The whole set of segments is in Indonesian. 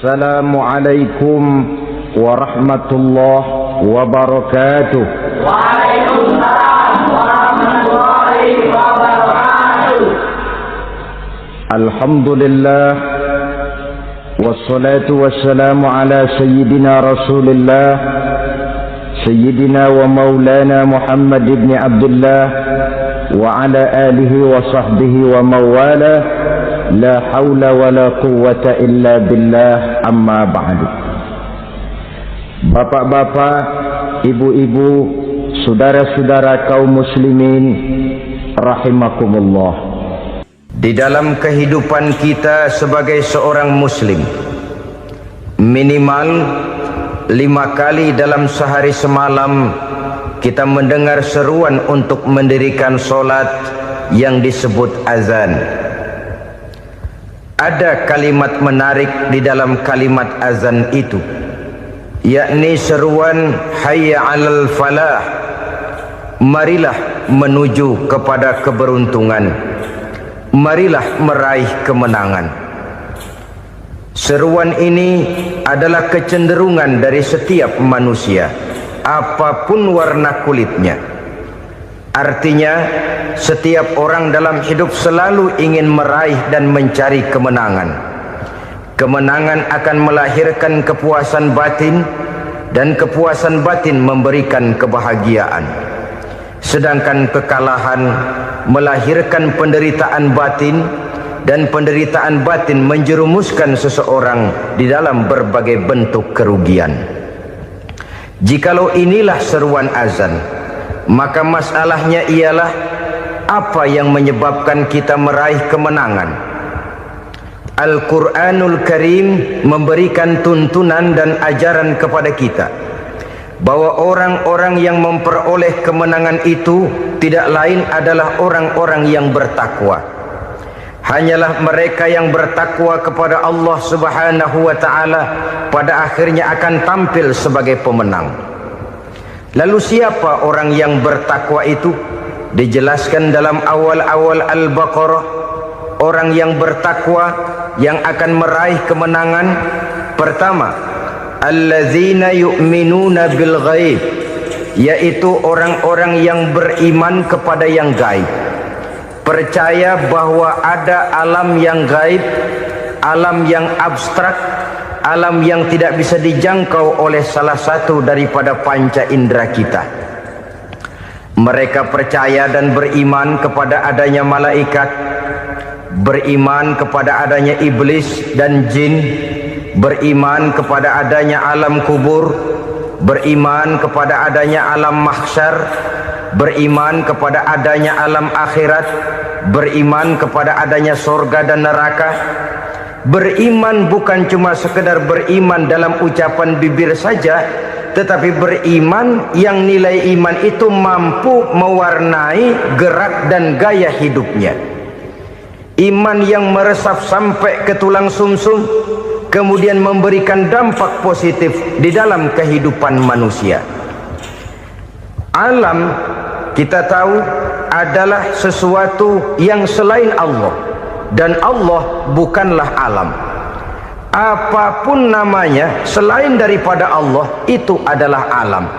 Assalamualaikum warahmatullahi wabarakatuh. Waalaikumsalam warahmatullahi wabarakatuh. Alhamdulillah wassalatu wassalamu ala sayyidina Rasulillah sayyidina wa maulana Muhammad ibn Abdullah wa ala alihi wa sahbihi wa mawala. La haula wa la quwwata illa billah, amma ba'du. Bapak-bapak, ibu-ibu, saudara-saudara kaum muslimin rahimakumullah. Di dalam kehidupan kita sebagai seorang muslim, minimal 5 kali dalam sehari semalam kita mendengar seruan untuk mendirikan solat yang disebut azan. Ada kalimat menarik di dalam kalimat azan itu, yakni seruan hayya 'alal falah, marilah menuju kepada keberuntungan, marilah meraih kemenangan. Seruan ini adalah kecenderungan dari setiap manusia, apapun warna kulitnya. Artinya, setiap orang dalam hidup selalu ingin meraih dan mencari kemenangan. Kemenangan akan melahirkan kepuasan batin, dan kepuasan batin memberikan kebahagiaan. Sedangkan kekalahan melahirkan penderitaan batin, dan penderitaan batin menjerumuskan seseorang di dalam berbagai bentuk kerugian. Jikalau inilah seruan azan, maka masalahnya ialah apa yang menyebabkan kita meraih kemenangan. Al-Quranul Karim memberikan tuntunan dan ajaran kepada kita bahwa orang-orang yang memperoleh kemenangan itu tidak lain adalah orang-orang yang bertakwa. Hanyalah mereka yang bertakwa kepada Allah Subhanahu wa ta'ala pada akhirnya akan tampil sebagai pemenang. Lalu siapa orang yang bertakwa itu? Dijelaskan dalam awal-awal Al-Baqarah, orang yang bertakwa yang akan meraih kemenangan. Pertama, allazina yu'minuna bil ghaib, yaitu orang-orang yang beriman kepada yang gaib, percaya bahwa ada alam yang gaib, alam yang abstrak, alam yang tidak bisa dijangkau oleh salah satu daripada panca indera kita. Mereka percaya dan beriman kepada adanya malaikat, beriman kepada adanya iblis dan jin, beriman kepada adanya alam kubur, beriman kepada adanya alam mahsyar, beriman kepada adanya alam akhirat, beriman kepada adanya surga dan neraka. Beriman bukan cuma sekedar beriman dalam ucapan bibir saja, tetapi beriman yang nilai iman itu mampu mewarnai gerak dan gaya hidupnya. Iman yang meresap sampai ke tulang sumsum, kemudian memberikan dampak positif di dalam kehidupan manusia. Alam, kita tahu, adalah sesuatu yang selain Allah, dan Allah bukanlah alam. Apapun namanya selain daripada Allah, itu adalah alam.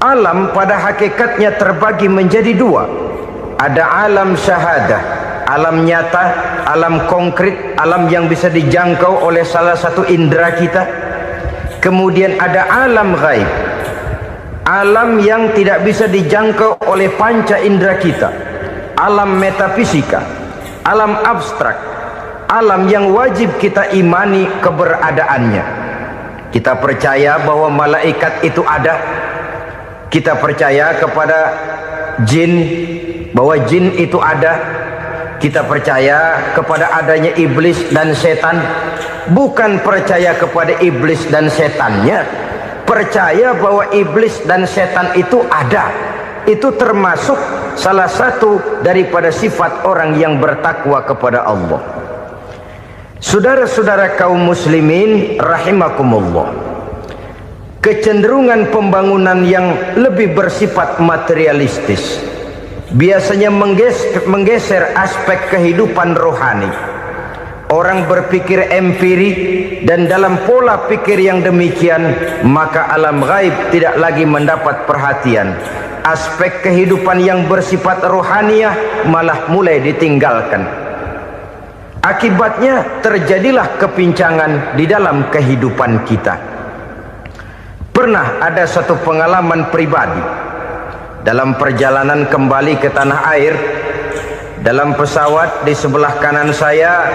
Alam pada hakikatnya terbagi menjadi 2. Ada alam syahadah, alam nyata, alam konkret, alam yang bisa dijangkau oleh salah satu indera kita. Kemudian ada alam ghaib, alam yang tidak bisa dijangkau oleh panca indera kita, alam metafisika, alam abstrak, alam yang wajib kita imani keberadaannya. Kita percaya bahwa malaikat itu ada, kita percaya kepada jin, bahwa jin itu ada, kita percaya kepada adanya iblis dan setan. Bukan percaya kepada iblis dan setannya, percaya bahwa iblis dan setan itu ada. Itu termasuk salah satu daripada sifat orang yang bertakwa kepada Allah. Saudara-saudara kaum muslimin rahimakumullah, kecenderungan pembangunan yang lebih bersifat materialistis biasanya menggeser aspek kehidupan rohani. orang berpikir empiri, dan dalam pola pikir yang demikian, maka alam gaib tidak lagi mendapat perhatian. Aspek kehidupan yang bersifat rohaniyah malah mulai ditinggalkan. Akibatnya terjadilah kepincangan di dalam kehidupan kita. Pernah ada satu pengalaman pribadi dalam perjalanan kembali ke tanah air. Dalam pesawat di sebelah kanan saya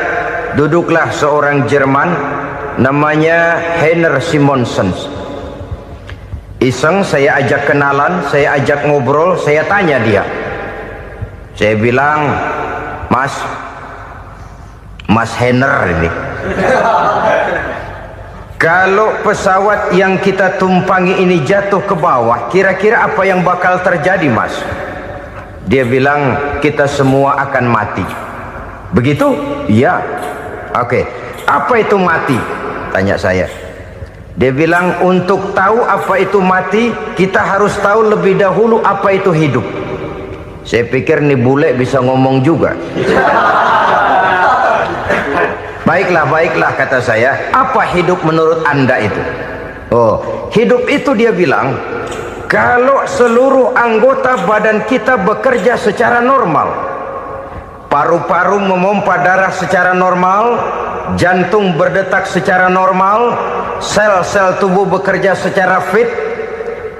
duduklah seorang Jerman namanya Heiner Simonsen. Iseng saya ajak kenalan, saya ajak ngobrol, saya tanya dia. Saya bilang, Mas Heiner ini, kalau pesawat yang kita tumpangi ini jatuh ke bawah, kira-kira apa yang bakal terjadi, Mas? Dia bilang, kita semua akan mati. Begitu? Iya. Oke. Apa itu mati? Tanya saya. Dia bilang, untuk tahu apa itu mati, kita harus tahu lebih dahulu apa itu hidup. Saya pikir nih bule bisa ngomong juga. Baiklah kata saya. Apa hidup menurut Anda itu? Oh, hidup itu dia bilang, kalau seluruh anggota badan kita bekerja secara normal, paru-paru memompa darah secara normal, jantung berdetak secara normal, sel-sel tubuh bekerja secara fit,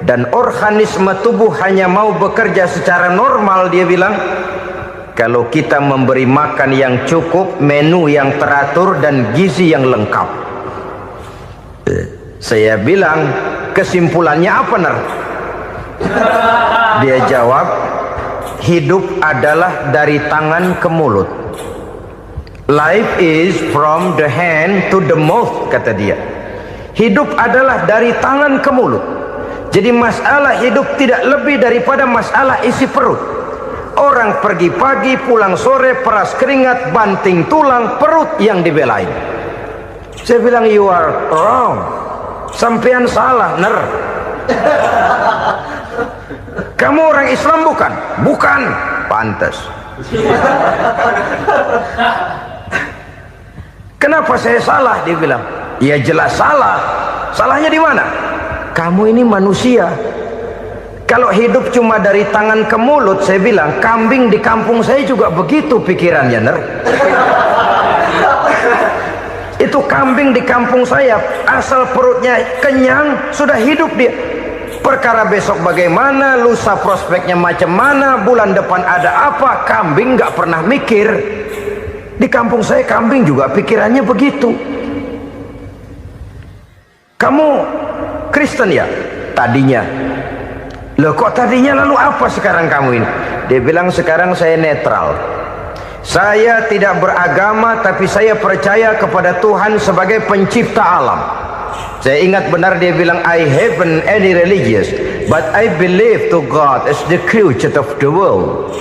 dan organisme tubuh hanya mau bekerja secara normal, dia bilang, kalau kita memberi makan yang cukup, menu yang teratur, dan gizi yang lengkap. Saya bilang, kesimpulannya apa, Ner? Dia jawab, hidup adalah dari tangan ke mulut. Life is from the hand to the mouth, kata dia. Hidup adalah dari tangan ke mulut. Jadi masalah hidup tidak lebih daripada masalah isi perut. Orang pergi pagi, pulang sore, peras keringat, banting tulang, perut yang dibelain. Saya bilang, you are wrong. Sampean salah, Ner. Kamu orang Islam bukan? Bukan. Pantas. Kenapa saya salah? Dia bilang, ya jelas salah. Salahnya di mana? Kamu ini manusia. Kalau hidup cuma dari tangan ke mulut, saya bilang, kambing di kampung saya juga begitu pikirannya, Ner. Itu kambing di kampung saya, asal perutnya kenyang, sudah hidup dia. Perkara besok bagaimana, lusa prospeknya macam mana, bulan depan ada apa, kambing nggak pernah mikir. Di kampung saya kambing juga pikirannya begitu. Kamu Kristen ya? Tadinya. Loh kok tadinya, lalu apa sekarang kamu ini? Dia bilang, sekarang saya netral. Saya tidak beragama, tapi saya percaya kepada Tuhan sebagai pencipta alam. Saya ingat benar dia bilang, I haven't any religious, but I believe to God as the creator of the world.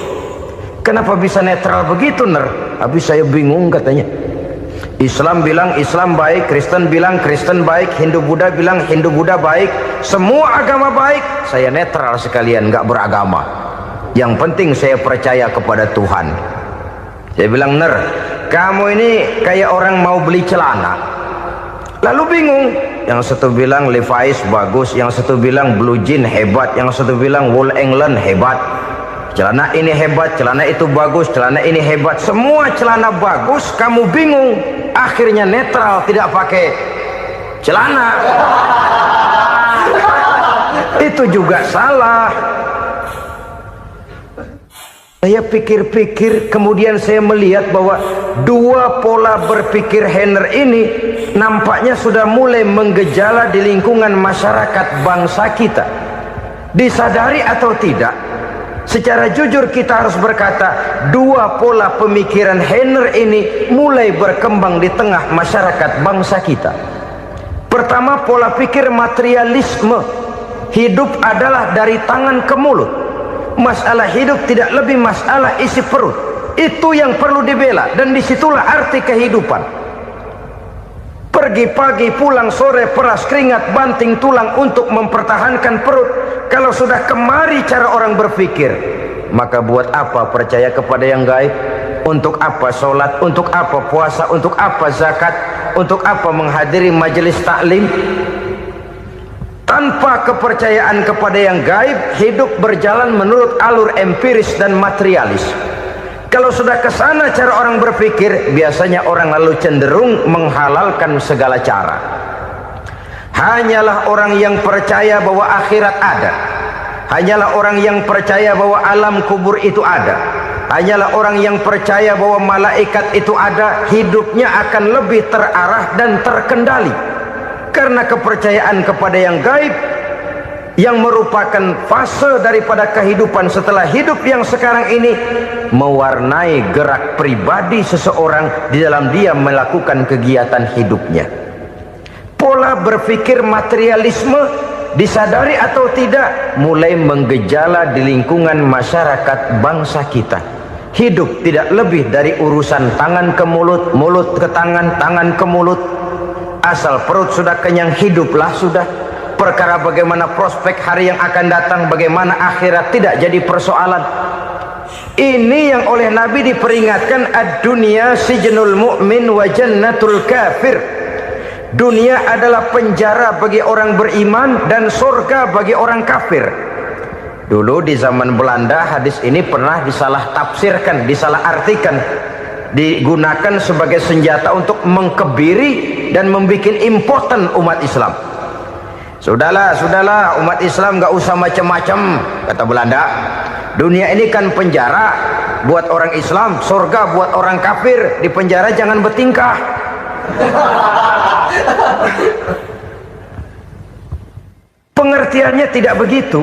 Kenapa bisa netral begitu, Ner? Habis saya bingung katanya. Islam bilang Islam baik, Kristen bilang Kristen baik, Hindu Buddha bilang Hindu Buddha baik, semua agama baik. Saya netral sekalian, nggak beragama. Yang penting saya percaya kepada Tuhan. Saya bilang, Ner, kamu ini kayak orang mau beli celana, lalu bingung. Yang satu bilang Levi's bagus, yang satu bilang Blue Jean hebat, yang satu bilang Wool England hebat. Celana ini hebat, celana itu bagus, celana ini hebat, semua celana bagus, kamu bingung. Akhirnya netral, tidak pakai celana. Itu juga salah. Saya pikir-pikir, kemudian saya melihat bahwa dua pola berpikir Heiner ini nampaknya sudah mulai menggejala di lingkungan masyarakat bangsa kita. Disadari atau tidak, secara jujur kita harus berkata, dua pola pemikiran Heiner ini mulai berkembang di tengah masyarakat bangsa kita. Pertama, pola pikir materialisme. Hidup adalah dari tangan ke mulut. Masalah hidup tidak lebih masalah isi perut. Itu yang perlu dibela, dan disitulah arti kehidupan. Pergi pagi, pulang sore, peras keringat, banting tulang untuk mempertahankan perut. Kalau sudah kemari cara orang berpikir, maka buat apa percaya kepada yang gaib? Untuk apa sholat, untuk apa puasa, untuk apa zakat, untuk apa menghadiri majelis taklim? Tanpa kepercayaan kepada yang gaib, hidup berjalan menurut alur empiris dan materialis. Kalau sudah ke sana cara orang berpikir, biasanya orang lalu cenderung menghalalkan segala cara. Hanyalah orang yang percaya bahwa akhirat ada, hanyalah orang yang percaya bahwa alam kubur itu ada, hanyalah orang yang percaya bahwa malaikat itu ada, hidupnya akan lebih terarah dan terkendali. Karena kepercayaan kepada yang gaib, yang merupakan fase daripada kehidupan setelah hidup yang sekarang ini, mewarnai gerak pribadi seseorang di dalam dia melakukan kegiatan hidupnya. Pola berpikir materialisme, disadari atau tidak, mulai menggejala di lingkungan masyarakat bangsa kita. Hidup tidak lebih dari urusan tangan ke mulut, mulut ke tangan, tangan ke mulut. Asal perut sudah kenyang, hiduplah sudah. Perkara bagaimana prospek hari yang akan datang, bagaimana akhirat, tidak jadi persoalan. Ini yang oleh Nabi diperingatkan, ad-dunya sijnul mu'min wa jannatul kafir. Dunia adalah penjara bagi orang beriman dan surga bagi orang kafir. Dulu di zaman Belanda hadis ini pernah disalah tafsirkan, disalah artikan, digunakan sebagai senjata untuk mengkebiri dan membuat impoten umat Islam. Sudahlah umat Islam gak usah macam-macam, kata Belanda. Dunia ini kan penjara buat orang Islam, surga buat orang kafir. Di penjara jangan bertingkah. Pengertiannya tidak begitu.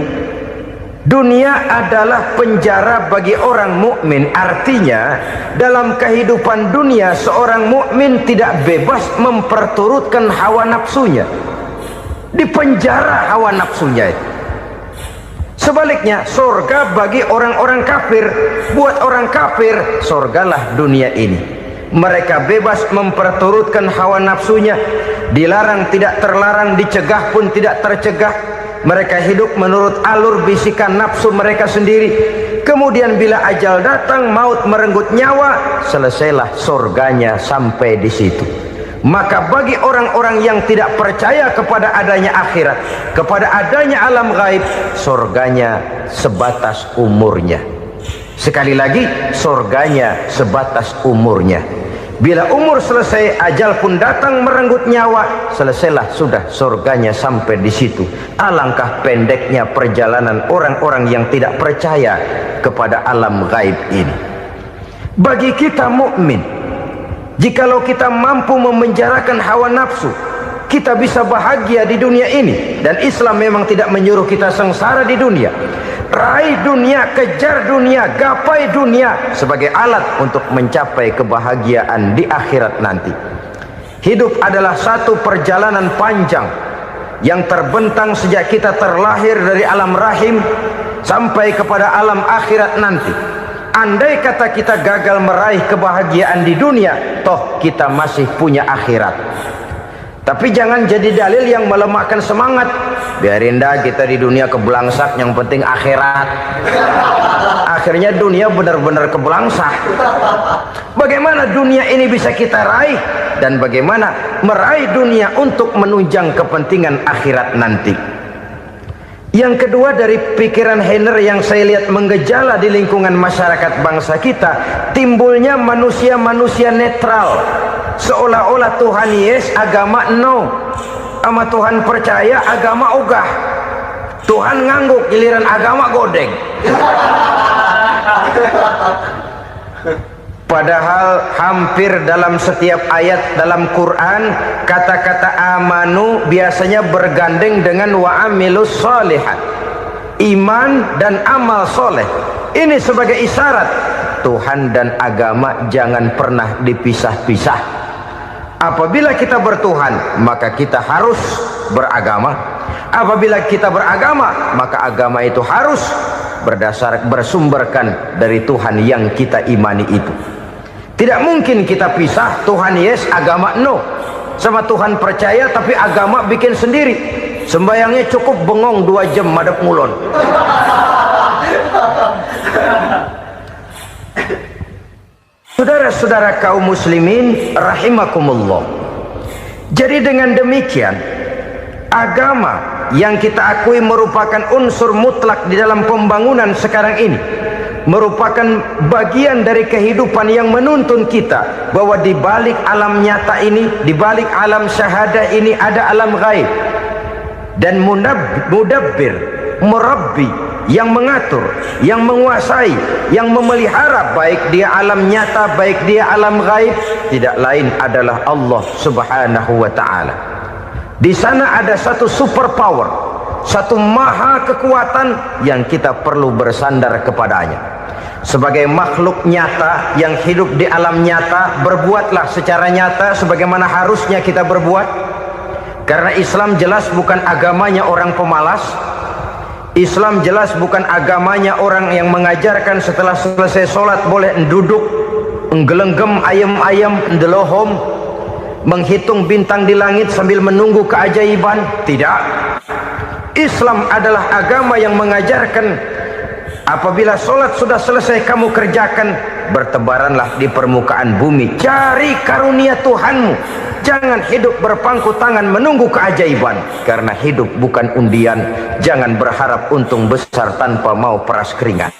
Dunia adalah penjara bagi orang mukmin. Artinya dalam kehidupan dunia seorang mukmin tidak bebas memperturutkan hawa nafsunya. Dipenjara hawa nafsunya itu. Sebaliknya surga bagi orang-orang kafir. Buat orang kafir surgalah dunia ini. Mereka bebas memperturutkan hawa nafsunya. Dilarang tidak terlarang, dicegah pun tidak tercegah. Mereka hidup menurut alur bisikan nafsu mereka sendiri. Kemudian bila ajal datang, maut merenggut nyawa, selesailah surganya sampai di situ. Maka bagi orang-orang yang tidak percaya kepada adanya akhirat, kepada adanya alam gaib, surganya sebatas umurnya. Sekali lagi, surganya sebatas umurnya. Bila umur selesai, ajal pun datang merenggut nyawa, selesailah sudah surganya sampai di situ. Alangkah pendeknya perjalanan orang-orang yang tidak percaya kepada alam gaib ini. Bagi kita mukmin, jikalau kita mampu memenjarakan hawa nafsu, kita bisa bahagia di dunia ini. Dan Islam memang tidak menyuruh kita sengsara di dunia. Raih dunia, kejar dunia, gapai dunia sebagai alat untuk mencapai kebahagiaan di akhirat nanti. Hidup adalah satu perjalanan panjang yang terbentang sejak kita terlahir dari alam rahim sampai kepada alam akhirat nanti. Andai kata kita gagal meraih kebahagiaan di dunia, toh kita masih punya akhirat. Tapi jangan jadi dalil yang melemahkan semangat. Biarin dah kita di dunia kebelangsak, yang penting akhirat. Akhirnya dunia benar-benar kebelangsak. Bagaimana dunia ini bisa kita raih, dan bagaimana meraih dunia untuk menunjang kepentingan akhirat nanti. Yang kedua dari pikiran Heiner yang saya lihat menggejala di lingkungan masyarakat bangsa kita, timbulnya manusia-manusia netral. Seolah-olah Tuhan yes, agama no. Sama Tuhan percaya, agama ogah. Tuhan ngangguk, giliran agama godeng. Padahal hampir dalam setiap ayat dalam Quran, kata-kata amanu biasanya bergandeng dengan wa amilus sholihat. Iman dan amal soleh. Ini sebagai isyarat Tuhan dan agama jangan pernah dipisah-pisah. Apabila kita bertuhan, maka kita harus beragama. Apabila kita beragama, maka agama itu harus bersumberkan dari Tuhan yang kita imani itu. Tidak mungkin kita pisah, Tuhan yes, agama no. Sama Tuhan percaya tapi agama bikin sendiri. Sembayangnya cukup bengong 2 jam madep ngulon. Saudara-saudara kaum muslimin rahimakumullah. Jadi dengan demikian, agama yang kita akui merupakan unsur mutlak di dalam pembangunan sekarang ini, merupakan bagian dari kehidupan yang menuntun kita bahwa di balik alam nyata ini, di balik alam syahadah ini ada alam gaib. Dan mudabbir, murabbi, yang mengatur, yang menguasai, yang memelihara baik dia alam nyata, baik dia alam gaib, tidak lain adalah Allah Subhanahu wa ta'ala. Di sana ada satu super power, satu maha kekuatan yang kita perlu bersandar kepadanya. Sebagai makhluk nyata yang hidup di alam nyata, berbuatlah secara nyata sebagaimana harusnya kita berbuat. Karena Islam jelas bukan agamanya orang pemalas. Islam jelas bukan agamanya orang yang mengajarkan setelah selesai sholat boleh duduk, nggelenggem ayam-ayam, ndelohom, menghitung bintang di langit sambil menunggu keajaiban. Tidak. Islam adalah agama yang mengajarkan apabila sholat sudah selesai kamu kerjakan, bertebaranlah di permukaan bumi, cari karunia Tuhanmu. Jangan hidup berpangku tangan menunggu keajaiban, karena hidup bukan undian. Jangan berharap untung besar tanpa mau peras keringat.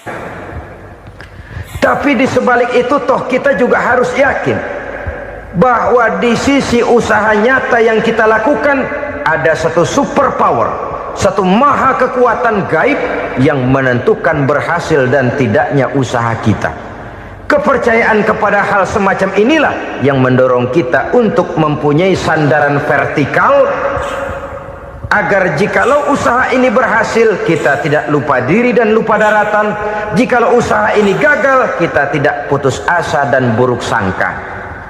Tapi di sebalik itu toh kita juga harus yakin bahwa di sisi usaha nyata yang kita lakukan ada satu super power, satu maha kekuatan gaib yang menentukan berhasil dan tidaknya usaha kita. Kepercayaan kepada hal semacam inilah yang mendorong kita untuk mempunyai sandaran vertikal, agar jikalau usaha ini berhasil, kita tidak lupa diri dan lupa daratan. Jikalau usaha ini gagal, kita tidak putus asa dan buruk sangka,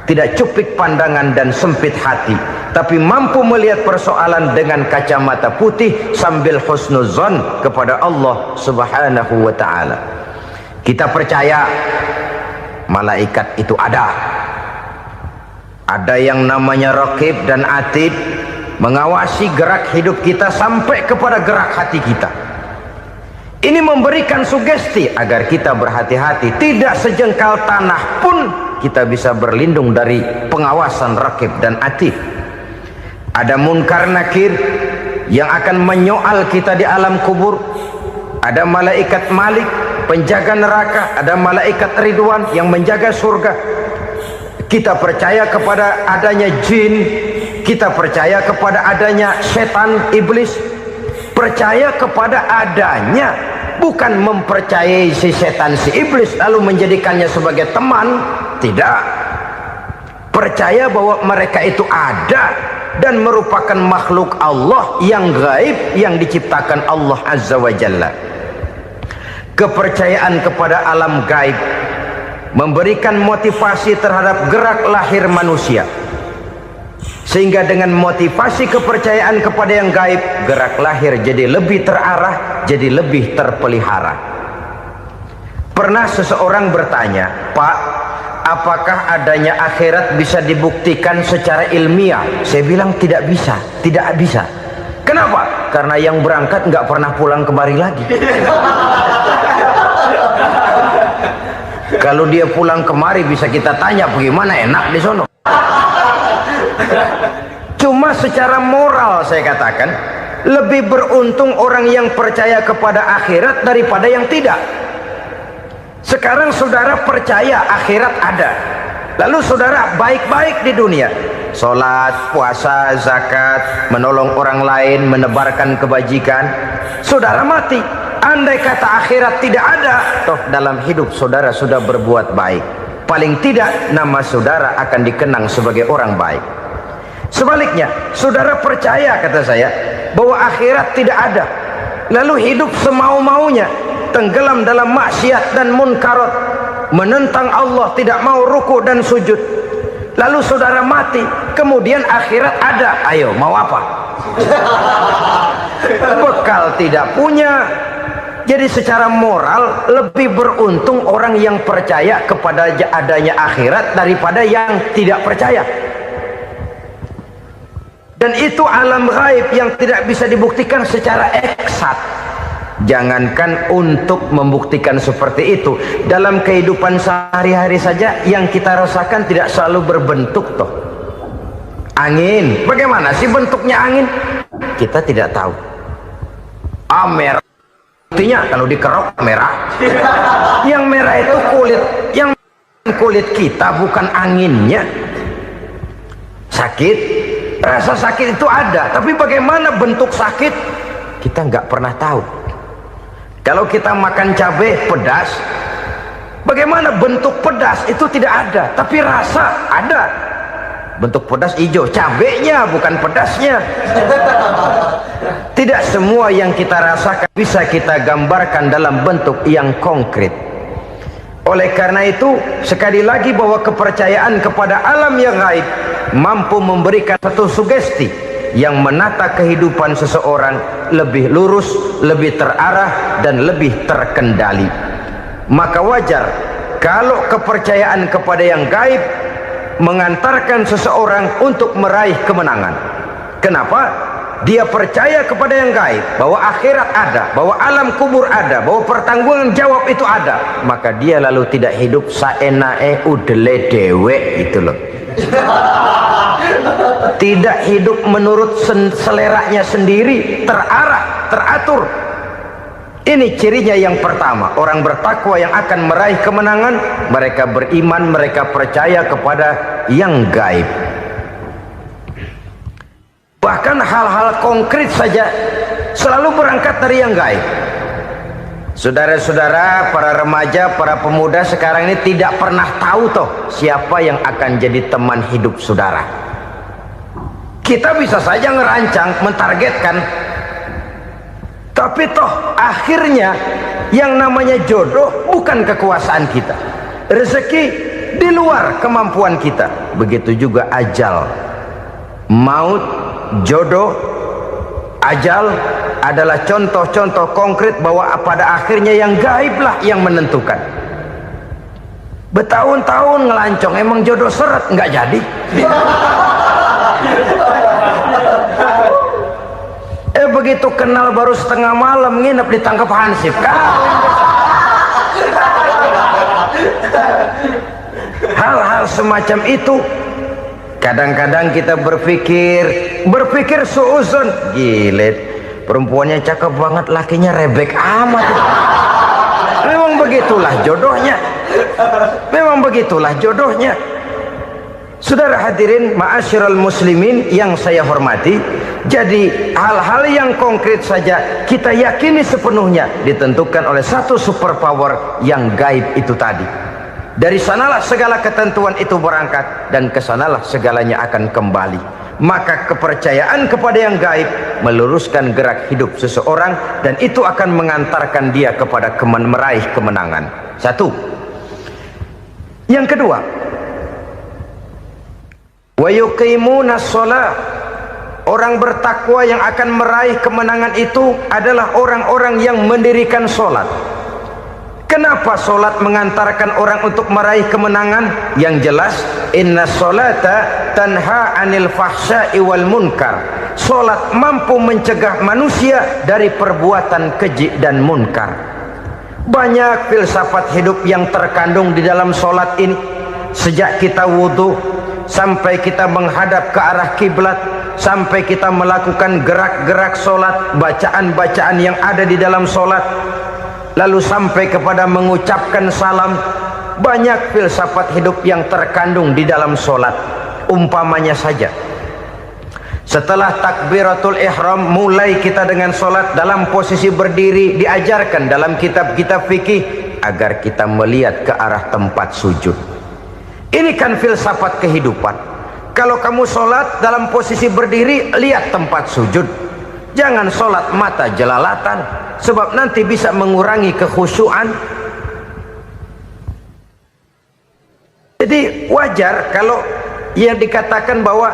tidak cupik pandangan dan sempit hati, tapi mampu melihat persoalan dengan kacamata putih sambil husnuzon kepada Allah Subhanahu wa ta'ala. Kita percaya malaikat itu ada yang namanya raqib dan atid, mengawasi gerak hidup kita sampai kepada gerak hati kita. Ini memberikan sugesti agar kita berhati-hati, tidak sejengkal tanah pun kita bisa berlindung dari pengawasan raqib dan atid. Ada munkar nakir yang akan menyoal kita di alam kubur. Ada malaikat Malik, penjaga neraka. Ada malaikat Ridwan yang menjaga surga. Kita percaya kepada adanya jin, kita percaya kepada adanya setan, iblis. Percaya kepada adanya, bukan mempercayai si setan, si iblis lalu menjadikannya sebagai teman. Tidak. Percaya bahwa mereka itu ada dan merupakan makhluk Allah yang gaib, yang diciptakan Allah Azza wa Jalla. Kepercayaan kepada alam gaib memberikan motivasi terhadap gerak lahir manusia, sehingga dengan motivasi kepercayaan kepada yang gaib, gerak lahir jadi lebih terarah, jadi lebih terpelihara. Pernah seseorang bertanya, "Pak, apakah adanya akhirat bisa dibuktikan secara ilmiah?" Saya bilang tidak bisa, tidak bisa. Kenapa? Karena yang berangkat nggak pernah pulang kembali lagi. Kalau dia pulang kemari bisa kita tanya bagaimana enak di sono. Cuma secara moral saya katakan, lebih beruntung orang yang percaya kepada akhirat daripada yang tidak. Sekarang saudara percaya akhirat ada, lalu saudara baik-baik di dunia, sholat, puasa, zakat, menolong orang lain, menebarkan kebajikan. Saudara mati, andai kata akhirat tidak ada, toh dalam hidup saudara sudah berbuat baik, paling tidak nama saudara akan dikenang sebagai orang baik. Sebaliknya, saudara percaya, kata saya, bahwa akhirat tidak ada, lalu hidup semau-maunya, tenggelam dalam maksiat dan munkarat, menentang Allah, tidak mau ruku dan sujud, lalu saudara mati, kemudian akhirat ada, ayo mau apa? Bekal tidak punya. Jadi secara moral lebih beruntung orang yang percaya kepada adanya akhirat daripada yang tidak percaya. Dan itu alam gaib yang tidak bisa dibuktikan secara eksat. Jangankan untuk membuktikan seperti itu, dalam kehidupan sehari-hari saja yang kita rasakan tidak selalu berbentuk toh. Angin, bagaimana sih bentuknya angin? Kita tidak tahu. Merah, buktinya kalau dikerok merah. Yang merah itu kulit, yang kulit kita bukan anginnya. Sakit, rasa sakit itu ada, tapi bagaimana bentuk sakit kita nggak pernah tahu. Kalau kita makan cabai pedas, bagaimana bentuk pedas itu tidak ada, tapi rasa ada. Bentuk pedas hijau, cabenya bukan pedasnya. Tidak semua yang kita rasakan bisa kita gambarkan dalam bentuk yang konkret. Oleh karena itu, sekali lagi bahwa kepercayaan kepada alam yang gaib mampu memberikan satu sugesti yang menata kehidupan seseorang lebih lurus, lebih terarah, dan lebih terkendali. Maka wajar kalau kepercayaan kepada yang gaib mengantarkan seseorang untuk meraih kemenangan. Kenapa? Dia percaya kepada yang gaib, bahwa akhirat ada, bahwa alam kubur ada, bahwa pertanggungan jawab itu ada. Maka dia lalu tidak hidup saenae udele dewe, itu loh. Tidak hidup menurut seleranya sendiri, terarah, teratur. Ini cirinya yang pertama. Orang bertakwa yang akan meraih kemenangan, mereka beriman, mereka percaya kepada yang gaib. Bahkan hal-hal konkret saja selalu berangkat dari yang gaib. Saudara-saudara, para remaja, para pemuda sekarang ini tidak pernah tahu toh siapa yang akan jadi teman hidup saudara. Kita bisa saja ngerancang, mentargetkan, tapi toh akhirnya yang namanya jodoh bukan kekuasaan kita. Rezeki di luar kemampuan kita. Begitu juga ajal, maut, jodoh, ajal adalah contoh-contoh konkret bahwa pada akhirnya yang gaiblah yang menentukan. Bertahun-tahun ngelancong, emang jodoh seret nggak jadi. Begitu kenal baru setengah malam nginep ditangkap hansip kan. Hal-hal semacam itu kadang-kadang kita berpikir suuzon, gile, perempuannya cakep banget, lakinya rebek amat. Memang begitulah jodohnya. Memang begitulah jodohnya. Saudara hadirin ma'asyiral muslimin yang saya hormati, jadi hal-hal yang konkret saja kita yakini sepenuhnya ditentukan oleh satu superpower yang gaib itu tadi. Dari sanalah segala ketentuan itu berangkat dan kesanalah segalanya akan kembali. Maka kepercayaan kepada yang gaib meluruskan gerak hidup seseorang dan itu akan mengantarkan dia kepada meraih kemenangan. Satu. Yang kedua, wa yuqimuna shalah. Orang bertakwa yang akan meraih kemenangan itu adalah orang-orang yang mendirikan sholat. Kenapa sholat mengantarkan orang untuk meraih kemenangan? Yang jelas, inna sholata tanha anil fahsya'i wal munkar. Sholat mampu mencegah manusia dari perbuatan keji dan munkar. Banyak filsafat hidup yang terkandung di dalam sholat ini. Sejak kita wudhu sampai kita menghadap ke arah kiblat, sampai kita melakukan gerak-gerak sholat, bacaan-bacaan yang ada di dalam sholat, lalu sampai kepada mengucapkan salam. Banyak filsafat hidup yang terkandung di dalam sholat. Umpamanya saja, setelah takbiratul ihram, mulai kita dengan sholat dalam posisi berdiri. Diajarkan dalam kitab-kitab fikih agar kita melihat ke arah tempat sujud. Ini kan filsafat kehidupan. Kalau kamu sholat dalam posisi berdiri, lihat tempat sujud. Jangan sholat mata jelalatan, sebab nanti bisa mengurangi kekhusyuan. Jadi wajar kalau yang dikatakan bahwa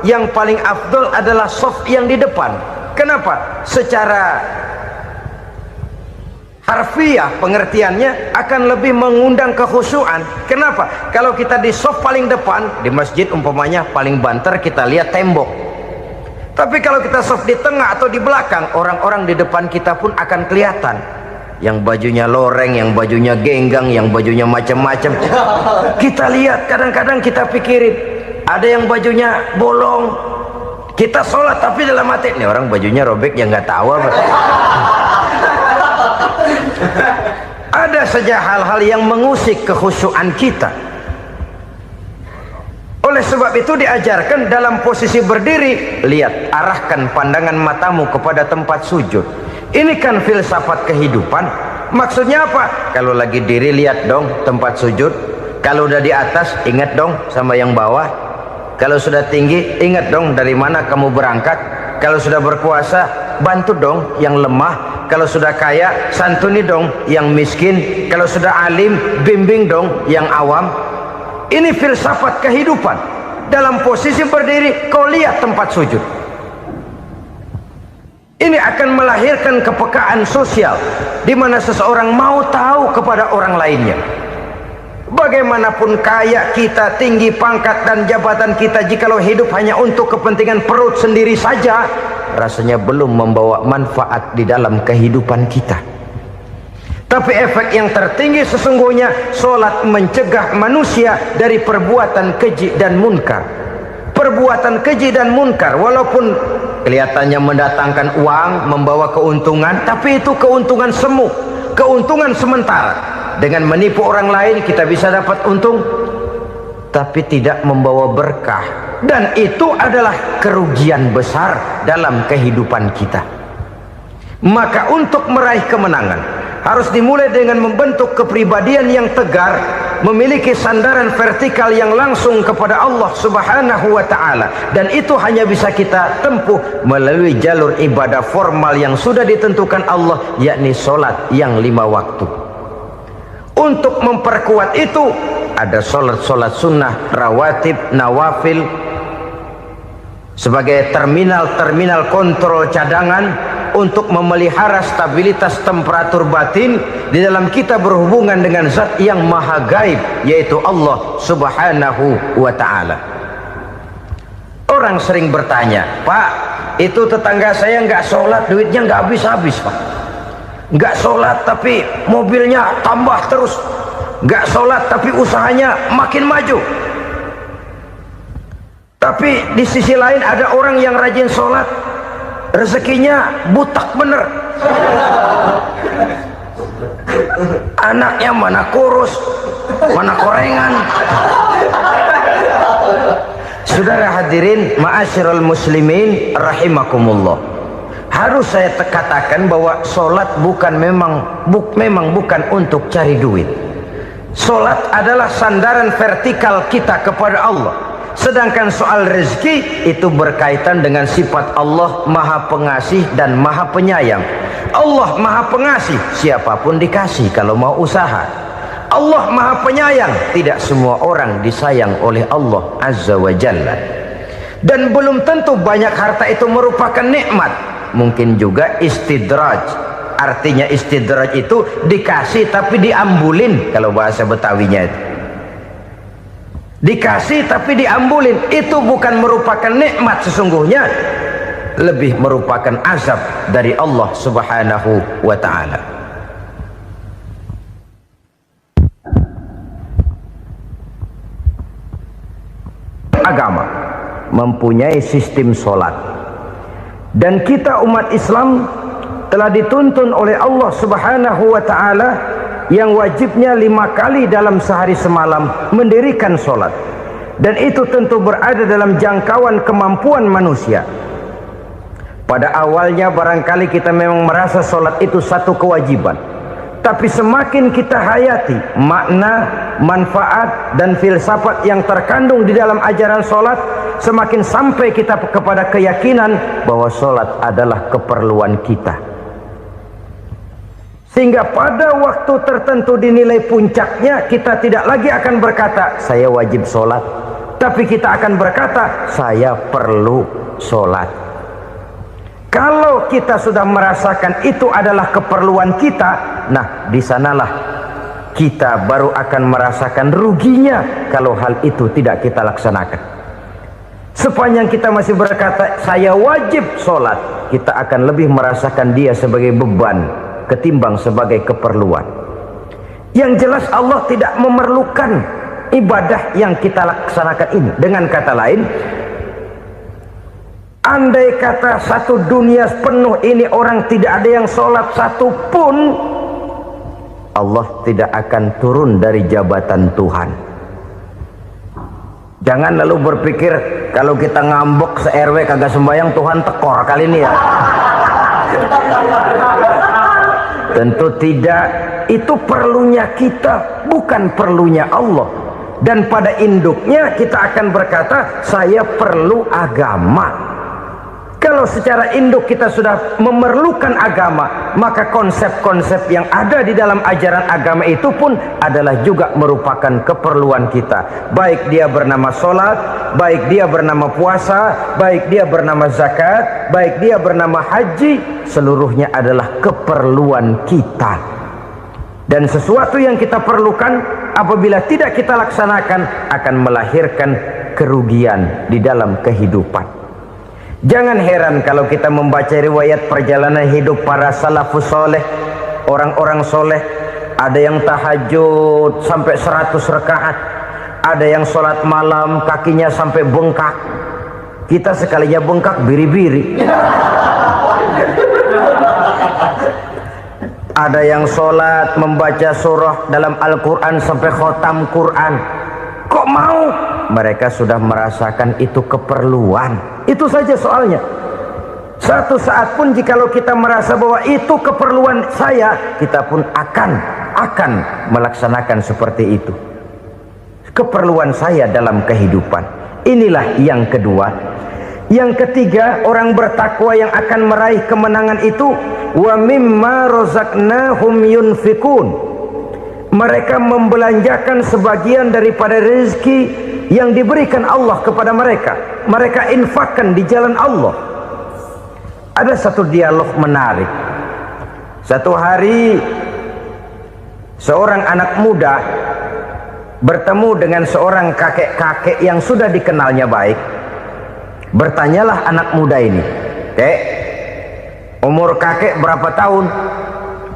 yang paling afdol adalah shaf yang di depan. Kenapa? Secara harfiah pengertiannya akan lebih mengundang kekhusyuan. Kenapa? Kalau kita di shaf paling depan di masjid umpamanya paling banter kita lihat tembok. Tapi kalau kita soft di tengah atau di belakang, orang-orang di depan kita pun akan kelihatan. Yang bajunya loreng, yang bajunya genggang, yang bajunya macam-macam. Kita lihat, kadang-kadang kita pikirin, ada yang bajunya bolong. Kita sholat tapi dalam hati, nih orang bajunya robek yang nggak tahu apa. Ada saja hal-hal yang mengusik kekhusyuan kita. Oleh sebab itu diajarkan dalam posisi berdiri, lihat, arahkan pandangan matamu kepada tempat sujud. Ini kan filsafat kehidupan. Maksudnya apa? Kalau lagi diri, lihat dong tempat sujud. Kalau udah di atas, ingat dong sama yang bawah. Kalau sudah tinggi, ingat dong dari mana kamu berangkat. Kalau sudah berkuasa, bantu dong yang lemah. Kalau sudah kaya, santuni dong yang miskin. Kalau sudah alim, bimbing dong yang awam. Ini filsafat kehidupan. Dalam posisi berdiri, kau lihat tempat sujud. Ini akan melahirkan kepekaan sosial, di mana seseorang mau tahu kepada orang lainnya. Bagaimanapun kaya kita, tinggi pangkat dan jabatan kita, jikalau hidup hanya untuk kepentingan perut sendiri saja, rasanya belum membawa manfaat di dalam kehidupan kita. Tapi efek yang tertinggi sesungguhnya, sholat mencegah manusia dari perbuatan keji dan munkar. Perbuatan keji dan munkar, walaupun kelihatannya mendatangkan uang, membawa keuntungan, tapi itu keuntungan semu, keuntungan sementara. Dengan menipu orang lain kita bisa dapat untung, tapi tidak membawa berkah. Dan itu adalah kerugian besar dalam kehidupan kita. Maka untuk meraih kemenangan, harus dimulai dengan membentuk kepribadian yang tegar, memiliki sandaran vertikal yang langsung kepada Allah Subhanahu wa ta'ala. Dan itu hanya bisa kita tempuh melalui jalur ibadah formal yang sudah ditentukan Allah, yakni sholat yang 5 waktu. Untuk memperkuat itu, ada sholat-sholat sunnah, rawatib, nawafil, sebagai terminal-terminal kontrol cadangan untuk memelihara stabilitas temperatur batin di dalam kita berhubungan dengan zat yang maha gaib, yaitu Allah Subhanahu wa ta'ala. Orang sering bertanya, Pak, itu tetangga saya nggak sholat, duitnya nggak habis-habis, Pak. Nggak sholat tapi mobilnya tambah terus. Nggak sholat tapi usahanya makin maju. Tapi di sisi lain ada orang yang rajin sholat, rezekinya butak bener. Anaknya mana kurus, mana korengan. Saudara hadirin ma'asyiral muslimin rahimakumullah, harus saya katakan bahwa sholat memang bukan untuk cari duit. Sholat adalah sandaran vertikal kita kepada Allah. Sedangkan soal rezeki itu berkaitan dengan sifat Allah maha pengasih dan maha penyayang. Allah maha pengasih, siapapun dikasih kalau mau usaha. Allah maha penyayang, tidak semua orang disayang oleh Allah Azza wa Jalla. Dan belum tentu banyak harta itu merupakan nikmat. Mungkin juga istidraj. Artinya istidraj itu dikasih tapi diambulin, kalau bahasa Betawinya itu. Dikasih tapi diambulin, itu bukan merupakan nikmat sesungguhnya, lebih merupakan azab dari Allah Subhanahu wa ta'ala. Agama mempunyai sistem sholat, dan kita umat Islam telah dituntun oleh Allah Subhanahu wa ta'ala yang wajibnya 5 kali dalam sehari semalam mendirikan sholat. Dan itu tentu berada dalam jangkauan kemampuan manusia. Pada awalnya barangkali kita memang merasa sholat itu satu kewajiban, tapi semakin kita hayati makna, manfaat dan filsafat yang terkandung di dalam ajaran sholat, semakin sampai kita kepada keyakinan bahwa sholat adalah keperluan kita. Sehingga pada waktu tertentu dinilai puncaknya, kita tidak lagi akan berkata saya wajib sholat, tapi kita akan berkata saya perlu sholat. Kalau kita sudah merasakan itu adalah keperluan kita, nah di sanalah kita baru akan merasakan ruginya kalau hal itu tidak kita laksanakan. Sepanjang kita masih berkata saya wajib sholat, kita akan lebih merasakan dia sebagai beban ketimbang sebagai keperluan. Yang jelas Allah tidak memerlukan ibadah yang kita laksanakan ini. Dengan kata lain, andai kata satu dunia penuh ini orang tidak ada yang sholat satu pun, Allah tidak akan turun dari jabatan Tuhan. Jangan lalu berpikir kalau kita ngambek se-RW kagak sembahyang Tuhan tekor kali ini ya. Tentu tidak. Itu perlunya kita, bukan perlunya Allah. Dan pada induknya kita akan berkata saya perlu agama. Kalau secara induk kita sudah memerlukan agama, maka konsep-konsep yang ada di dalam ajaran agama itu pun adalah juga merupakan keperluan kita. Baik dia bernama sholat, baik dia bernama puasa, baik dia bernama zakat, baik dia bernama haji, seluruhnya adalah keperluan kita. Dan sesuatu yang kita perlukan apabila tidak kita laksanakan akan melahirkan kerugian di dalam kehidupan. Jangan heran kalau kita membaca riwayat perjalanan hidup para salafus soleh, orang-orang soleh. Ada yang tahajud sampai 100 rakaat, ada yang sholat malam kakinya sampai bengkak. Kita sekalinya bengkak biri-biri. Ada yang sholat membaca surah dalam Al-Quran sampai khotam Quran. Kok mau? Mereka sudah merasakan itu keperluan. Itu saja soalnya. Satu saat pun jikalau kita merasa bahwa itu keperluan saya, kita pun akan melaksanakan seperti itu. Keperluan saya dalam kehidupan. Inilah yang kedua. Yang ketiga, orang bertakwa yang akan meraih kemenangan itu, wa mimma razaqnahum yunfikun. Mereka membelanjakan sebagian daripada rezeki yang diberikan Allah kepada mereka. Mereka infakkan di jalan Allah. Ada satu dialog menarik. Satu hari seorang anak muda bertemu dengan seorang kakek-kakek yang sudah dikenalnya baik. Bertanyalah anak muda ini, "Kek, umur kakek berapa tahun?"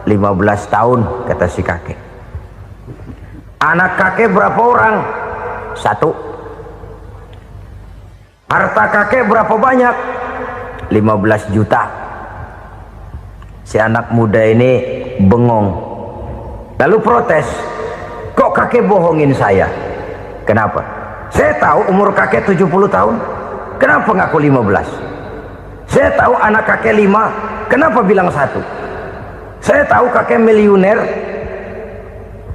15 tahun, kata si kakek. "Anak kakek berapa orang?" 1. "Harta kakek berapa banyak?" 15 juta. Si anak muda ini bengong, lalu protes, "Kok kakek bohongin saya?" "Kenapa?" "Saya tahu umur kakek 70 tahun. Kenapa ngaku 15? Saya tahu anak kakek 5. Kenapa bilang 1? Saya tahu kakek miliuner,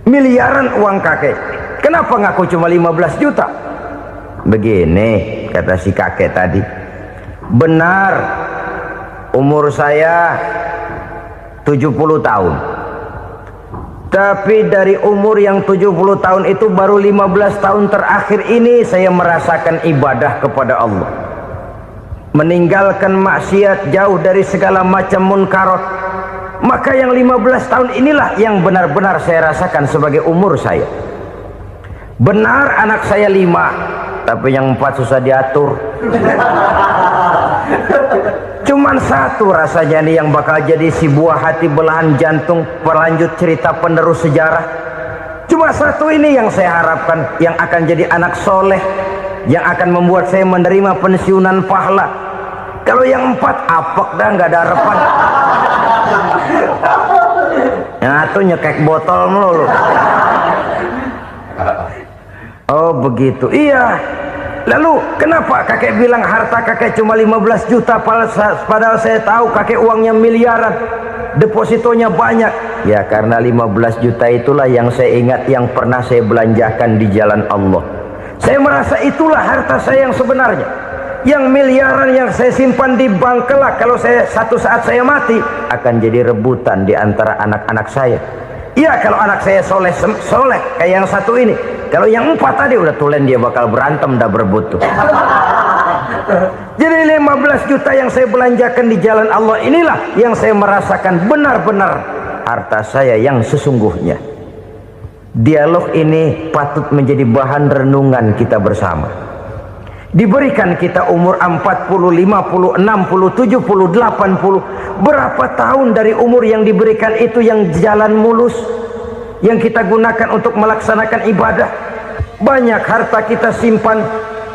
miliaran uang kakek. Kenapa ngaku cuma 15 juta? Begini, kata si kakek tadi. Benar, umur saya 70 tahun. Tapi dari umur yang 70 tahun itu baru 15 tahun terakhir ini saya merasakan ibadah kepada Allah. Meninggalkan maksiat, jauh dari segala macam munkarat. Maka yang 15 tahun inilah yang benar-benar saya rasakan sebagai umur saya. Benar anak saya 5, tapi yang 4 susah diatur. Cuman 1 rasanya nih yang bakal jadi si buah hati belahan jantung pelanjut cerita penerus sejarah. Cuma 1 ini yang saya harapkan, yang akan jadi anak soleh, yang akan membuat saya menerima pensiunan pahala. Kalau yang 4 apek dah, nggak ada harapan. Yang 1 nyekek botol melulu. Oh begitu, iya. Lalu kenapa kakek bilang harta kakek cuma 15 juta padahal saya tahu kakek uangnya miliaran, depositonya banyak? Ya karena 15 juta itulah yang saya ingat yang pernah saya belanjakan di jalan Allah. Saya merasa itulah harta saya yang sebenarnya. Yang miliaran yang saya simpan di bank kelak kalau satu saat saya mati akan jadi rebutan di antara anak-anak saya. Iya kalau anak saya soleh kayak yang 1 ini. Kalau yang 4 tadi udah tulen dia bakal berantem dah berebut tuh. Jadi 15 juta yang saya belanjakan di jalan Allah inilah yang saya merasakan benar-benar harta saya yang sesungguhnya. Dialog ini patut menjadi bahan renungan kita bersama. Diberikan kita umur 40, 50, 60, 70, 80. Berapa tahun dari umur yang diberikan itu yang jalan mulus, yang kita gunakan untuk melaksanakan ibadah? Banyak harta kita simpan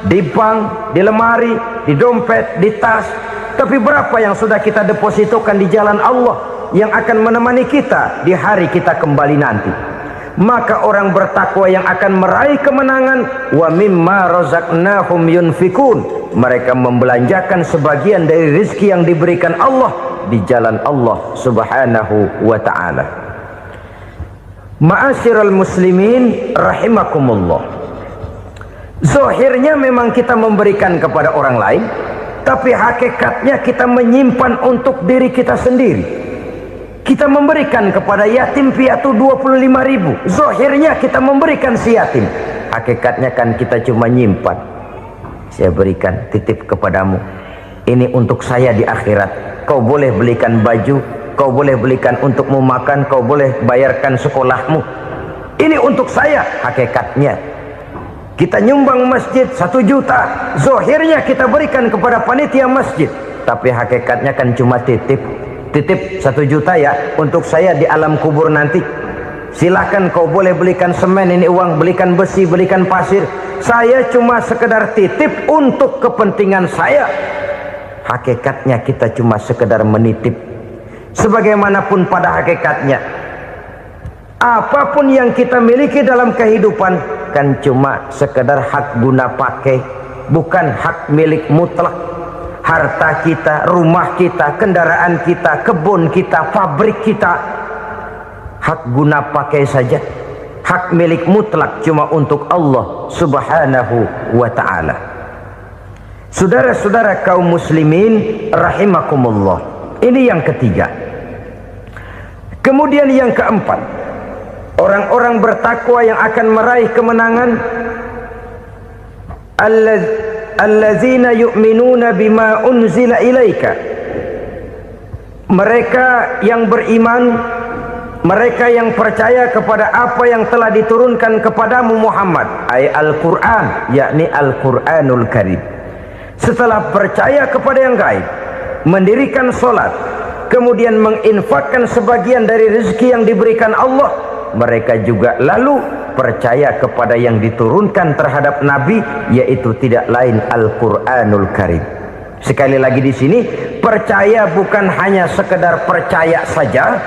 di bank, di lemari, di dompet, di tas. Tapi berapa yang sudah kita depositokan di jalan Allah yang akan menemani kita di hari kita kembali nanti? Maka orang bertakwa yang akan meraih kemenangan, wa mimma razaqnahum yunfikun, mereka membelanjakan sebagian dari rezeki yang diberikan Allah di jalan Allah subhanahu wa ta'ala. Ma'asyiral muslimin rahimakumullah, zahirnya memang kita memberikan kepada orang lain, tapi hakikatnya kita menyimpan untuk diri kita sendiri. Kita memberikan kepada yatim piatu 25.000. Zahirnya kita memberikan si yatim, hakikatnya kan kita cuma nyimpan. Saya berikan, titip kepadamu, ini untuk saya di akhirat. Kau boleh belikan baju, kau boleh belikan untukmu makan, kau boleh bayarkan sekolahmu. Ini untuk saya. Hakikatnya kita nyumbang masjid 1 juta, zahirnya kita berikan kepada panitia masjid, tapi hakikatnya kan cuma titip. Titip 1 juta ya, untuk saya di alam kubur nanti. Silahkan kau boleh belikan semen, ini uang, belikan besi, belikan pasir. Saya cuma sekedar titip untuk kepentingan saya. Hakikatnya kita cuma sekedar menitip. Sebagaimanapun pada hakikatnya, apapun yang kita miliki dalam kehidupan kan cuma sekedar hak guna pakai, bukan hak milik mutlak. Harta kita, rumah kita, kendaraan kita, kebun kita, pabrik kita, hak guna pakai saja. Hak milik mutlak cuma untuk Allah subhanahu wa ta'ala. Saudara-saudara kaum muslimin rahimakumullah, ini yang ketiga. Kemudian yang keempat, orang-orang bertakwa yang akan meraih kemenangan, allazina yu'minuna bima unzila ilaika, mereka yang beriman, mereka yang percaya kepada apa yang telah diturunkan kepadamu Muhammad, ay Al-Quran, yakni Al-Quranul Karim. Setelah percaya kepada yang gaib, mendirikan solat, kemudian menginfakkan sebagian dari rezeki yang diberikan Allah, mereka juga lalu percaya kepada yang diturunkan terhadap Nabi, yaitu tidak lain Al-Quranul Karim. Sekali lagi di sini, percaya bukan hanya sekedar percaya saja,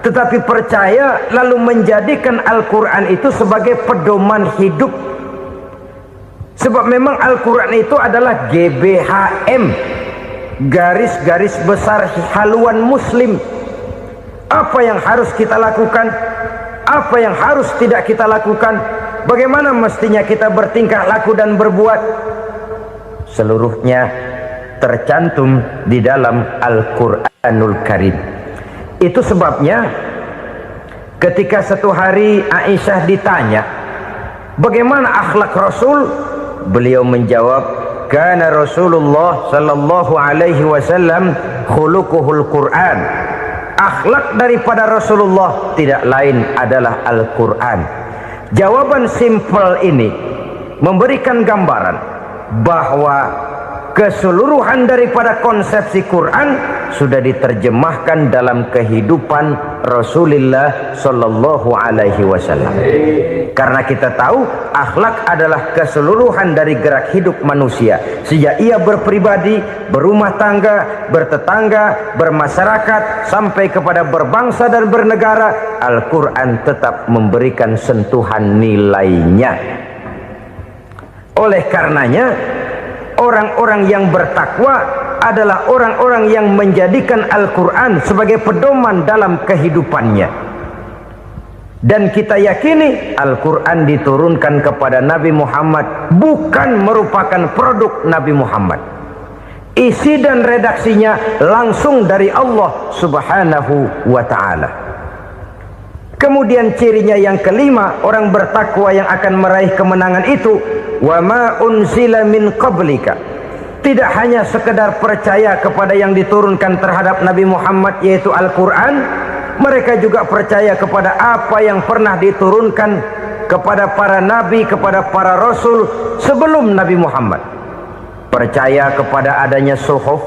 tetapi percaya lalu menjadikan Al-Quran itu sebagai pedoman hidup. Sebab memang Al-Quran itu adalah GBHM, garis-garis besar haluan muslim. Apa yang harus kita lakukan, apa yang harus tidak kita lakukan, bagaimana mestinya kita bertingkah laku dan berbuat, seluruhnya tercantum di dalam Al-Quranul Karim. Itu sebabnya ketika satu hari Aisyah ditanya bagaimana akhlak Rasul, beliau menjawab, kana Rasulullah sallallahu alaihi wasallam khuluquhul Quran. Akhlak daripada Rasulullah tidak lain adalah Al-Quran. Jawaban simpel ini memberikan gambaran bahwa keseluruhan daripada konsepsi Quran sudah diterjemahkan dalam kehidupan Rasulullah sallallahu alaihi wasallam. Karena kita tahu akhlak adalah keseluruhan dari gerak hidup manusia, sejak ia berpribadi, berumah tangga, bertetangga, bermasyarakat, sampai kepada berbangsa dan bernegara. Al-Quran tetap memberikan sentuhan nilainya. Oleh karenanya, orang-orang yang bertakwa adalah orang-orang yang menjadikan Al-Quran sebagai pedoman dalam kehidupannya. Dan kita yakini Al-Quran diturunkan kepada Nabi Muhammad, bukan merupakan produk Nabi Muhammad. Isi dan redaksinya langsung dari Allah subhanahu wa ta'ala. Kemudian cirinya yang kelima, orang bertakwa yang akan meraih kemenangan itu, wa ma unzila min qablika. Tidak hanya sekedar percaya kepada yang diturunkan terhadap Nabi Muhammad, yaitu Al-Quran, mereka juga percaya kepada apa yang pernah diturunkan kepada para nabi, kepada para rasul sebelum Nabi Muhammad. percaya kepada adanya suhuf,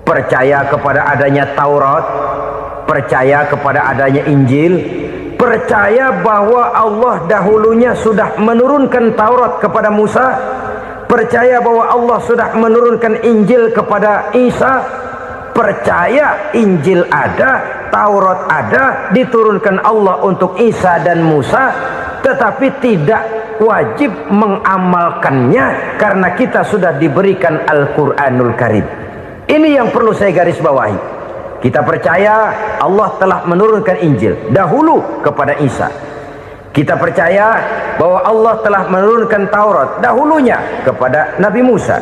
percaya kepada adanya Taurat, percaya kepada adanya Injil, percaya bahwa Allah dahulunya sudah menurunkan Taurat kepada Musa, percaya bahwa Allah sudah menurunkan Injil kepada Isa, percaya Injil ada, Taurat ada, diturunkan Allah untuk Isa dan Musa, tetapi tidak wajib mengamalkannya karena kita sudah diberikan Al-Quranul Karim. Ini yang perlu saya garis bawahi. Kita percaya Allah telah menurunkan Injil dahulu kepada Isa. Kita percaya bahwa Allah telah menurunkan Taurat dahulunya kepada Nabi Musa.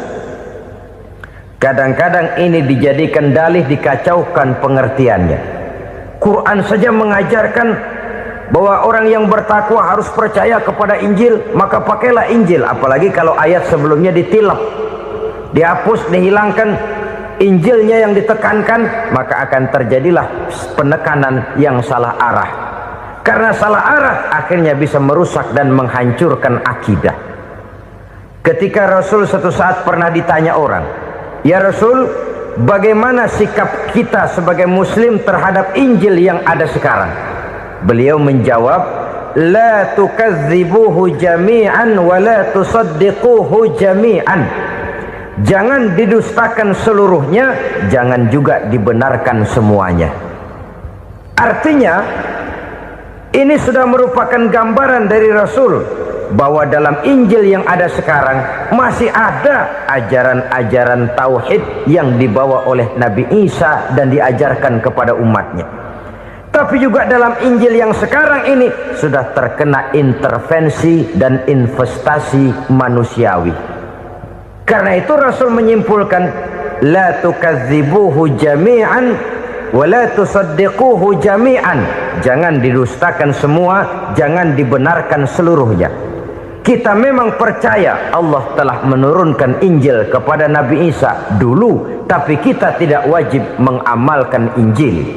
Kadang-kadang ini dijadikan dalih, dikacaukan pengertiannya. Quran saja mengajarkan bahwa orang yang bertakwa harus percaya kepada Injil, maka pakailah Injil. Apalagi kalau ayat sebelumnya ditilap, dihapus, dihilangkan, Injilnya yang ditekankan, maka akan terjadilah penekanan yang salah arah. Karena salah arah akhirnya bisa merusak dan menghancurkan akidah. Ketika Rasul suatu saat pernah ditanya orang, "Ya Rasul, bagaimana sikap kita sebagai muslim terhadap Injil yang ada sekarang?" Beliau menjawab, "La tukadzibuhu jami'an wa la tusaddiquhu jami'an." Jangan didustakan seluruhnya, jangan juga dibenarkan semuanya. Artinya, ini sudah merupakan gambaran dari Rasul bahwa dalam Injil yang ada sekarang masih ada ajaran-ajaran tauhid yang dibawa oleh Nabi Isa dan diajarkan kepada umatnya. Tapi juga dalam Injil yang sekarang ini sudah terkena intervensi dan investasi manusiawi. Karena itu Rasul menyimpulkan, la tukadzibuhu jami'an wa la tusaddiquhu jami'an. Jangan didustakan semua, jangan dibenarkan seluruhnya. Kita memang percaya Allah telah menurunkan Injil kepada Nabi Isa dulu, tapi kita tidak wajib mengamalkan Injil.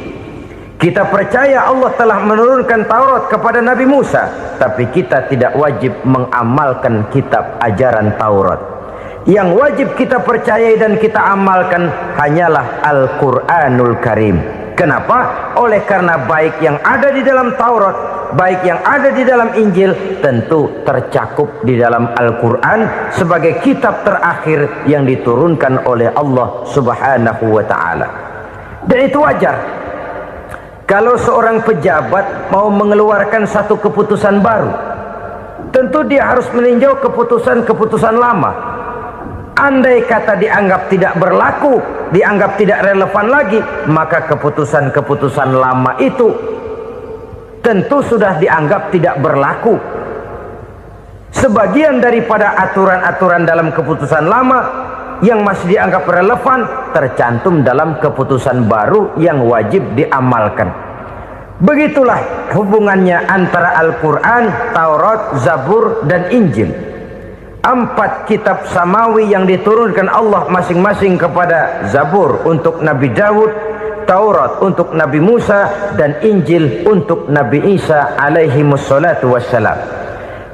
Kita percaya Allah telah menurunkan Taurat kepada Nabi Musa, tapi kita tidak wajib mengamalkan kitab ajaran Taurat. Yang wajib kita percayai dan kita amalkan hanyalah Al-Quranul Karim. Kenapa? Oleh karena baik yang ada di dalam Taurat, baik yang ada di dalam Injil, tentu tercakup di dalam Al-Quran sebagai kitab terakhir yang diturunkan oleh Allah Subhanahu wa Ta'ala. Dan itu wajar. Kalau seorang pejabat mau mengeluarkan satu keputusan baru, tentu dia harus meninjau keputusan-keputusan lama. Andai kata dianggap tidak berlaku, dianggap tidak relevan lagi, maka keputusan-keputusan lama itu tentu sudah dianggap tidak berlaku. Sebagian daripada aturan-aturan dalam keputusan lama yang masih dianggap relevan tercantum dalam keputusan baru yang wajib diamalkan. Begitulah hubungannya antara Al-Quran, Taurat, Zabur, dan Injil. 4 kitab samawi yang diturunkan Allah masing-masing kepada Zabur untuk Nabi Daud, Taurat untuk Nabi Musa, dan Injil untuk Nabi Isa alaihi wassalatu wassalam.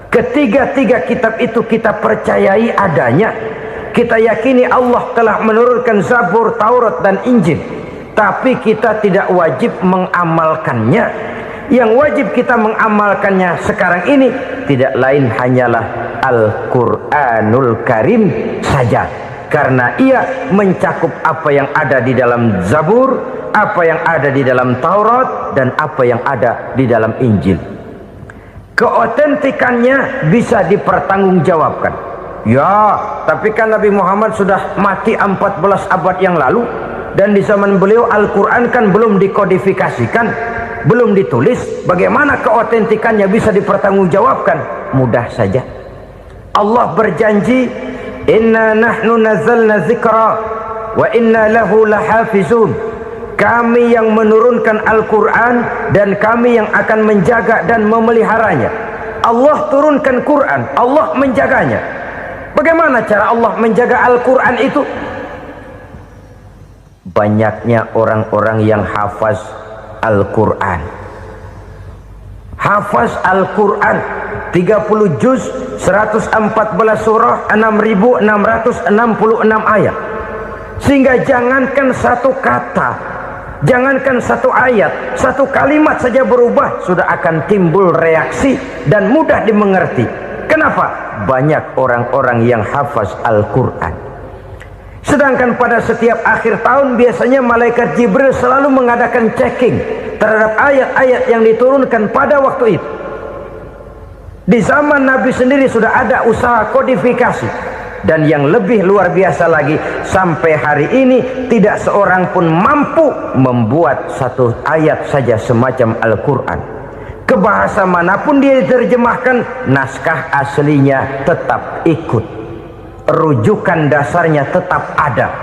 Ketiga-tiga kitab itu kita percayai adanya. Kita yakini Allah telah menurunkan Zabur, Taurat, dan Injil, tapi kita tidak wajib mengamalkannya. Yang wajib kita mengamalkannya sekarang ini tidak lain hanyalah Al-Quranul Karim saja, karena ia mencakup apa yang ada di dalam Zabur, apa yang ada di dalam Taurat, dan apa yang ada di dalam Injil. Keotentikannya bisa dipertanggungjawabkan. Ya, tapi kan Nabi Muhammad sudah mati 14 abad yang lalu, dan di zaman beliau Al-Quran kan belum dikodifikasikan, belum ditulis. Bagaimana keotentikannya bisa dipertanggungjawabkan? Mudah saja. Allah berjanji, "Inna nahnu nazzalna dzikra wa inna lahu lahafizun." Kami yang menurunkan Al-Quran dan kami yang akan menjaga dan memeliharanya. Allah turunkan Quran, Allah menjaganya. Bagaimana cara Allah menjaga Al-Quran itu? Banyaknya orang-orang yang hafaz Al-Quran. Hafaz Al-Quran. 30 juz, 114 surah, 6.666 ayat. Sehingga jangankan satu kata, jangankan satu ayat, satu kalimat saja berubah sudah akan timbul reaksi dan mudah dimengerti. Kenapa? Banyak orang-orang yang hafaz Al-Quran. Sedangkan pada setiap akhir tahun biasanya malaikat Jibril selalu mengadakan checking terhadap ayat-ayat yang diturunkan pada waktu itu. Di zaman Nabi sendiri sudah ada usaha kodifikasi. Dan yang lebih luar biasa lagi, sampai hari ini tidak seorang pun mampu membuat satu ayat saja semacam Al-Quran. Ke bahasa manapun dia diterjemahkan, naskah aslinya tetap ikut, rujukan dasarnya tetap ada.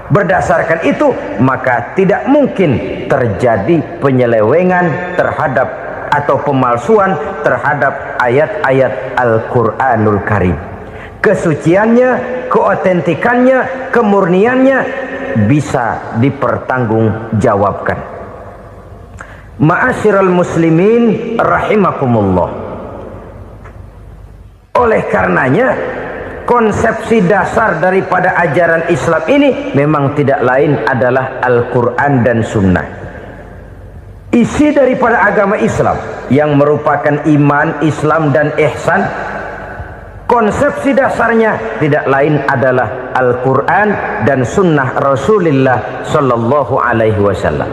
Berdasarkan itu maka tidak mungkin terjadi penyelewengan terhadap atau pemalsuan terhadap ayat-ayat Al-Quranul Karim. Kesuciannya, keotentikannya, kemurniannya bisa dipertanggungjawabkan. Ma'asyiral muslimin rahimakumullah. Oleh karenanya konsepsi dasar daripada ajaran Islam ini memang tidak lain adalah Al-Quran dan Sunnah. Isi daripada agama Islam yang merupakan iman, Islam dan ihsan, konsepsi dasarnya tidak lain adalah Al-Quran dan Sunnah Rasulullah Sallallahu Alaihi Wasallam.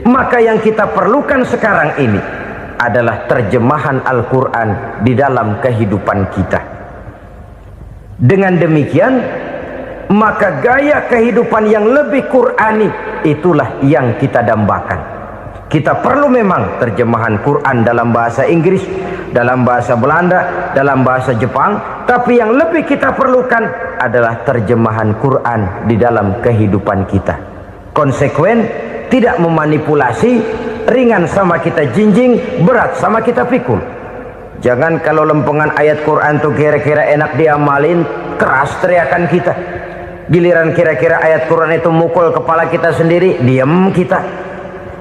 Maka yang kita perlukan sekarang ini adalah terjemahan Al-Quran di dalam kehidupan kita. Dengan demikian maka gaya kehidupan yang lebih Qurani itulah yang kita dambakan. Kita perlu memang terjemahan Quran dalam bahasa Inggris, dalam bahasa Belanda, dalam bahasa Jepang, tapi yang lebih kita perlukan adalah terjemahan Quran di dalam kehidupan kita. Konsekuen, tidak memanipulasi, ringan sama kita jinjing, berat sama kita pikul. Jangan kalau lempengan ayat Quran tuh kira-kira enak diamalin, keras teriakan kita. Giliran kira-kira ayat Quran itu mukul kepala kita sendiri, diam kita.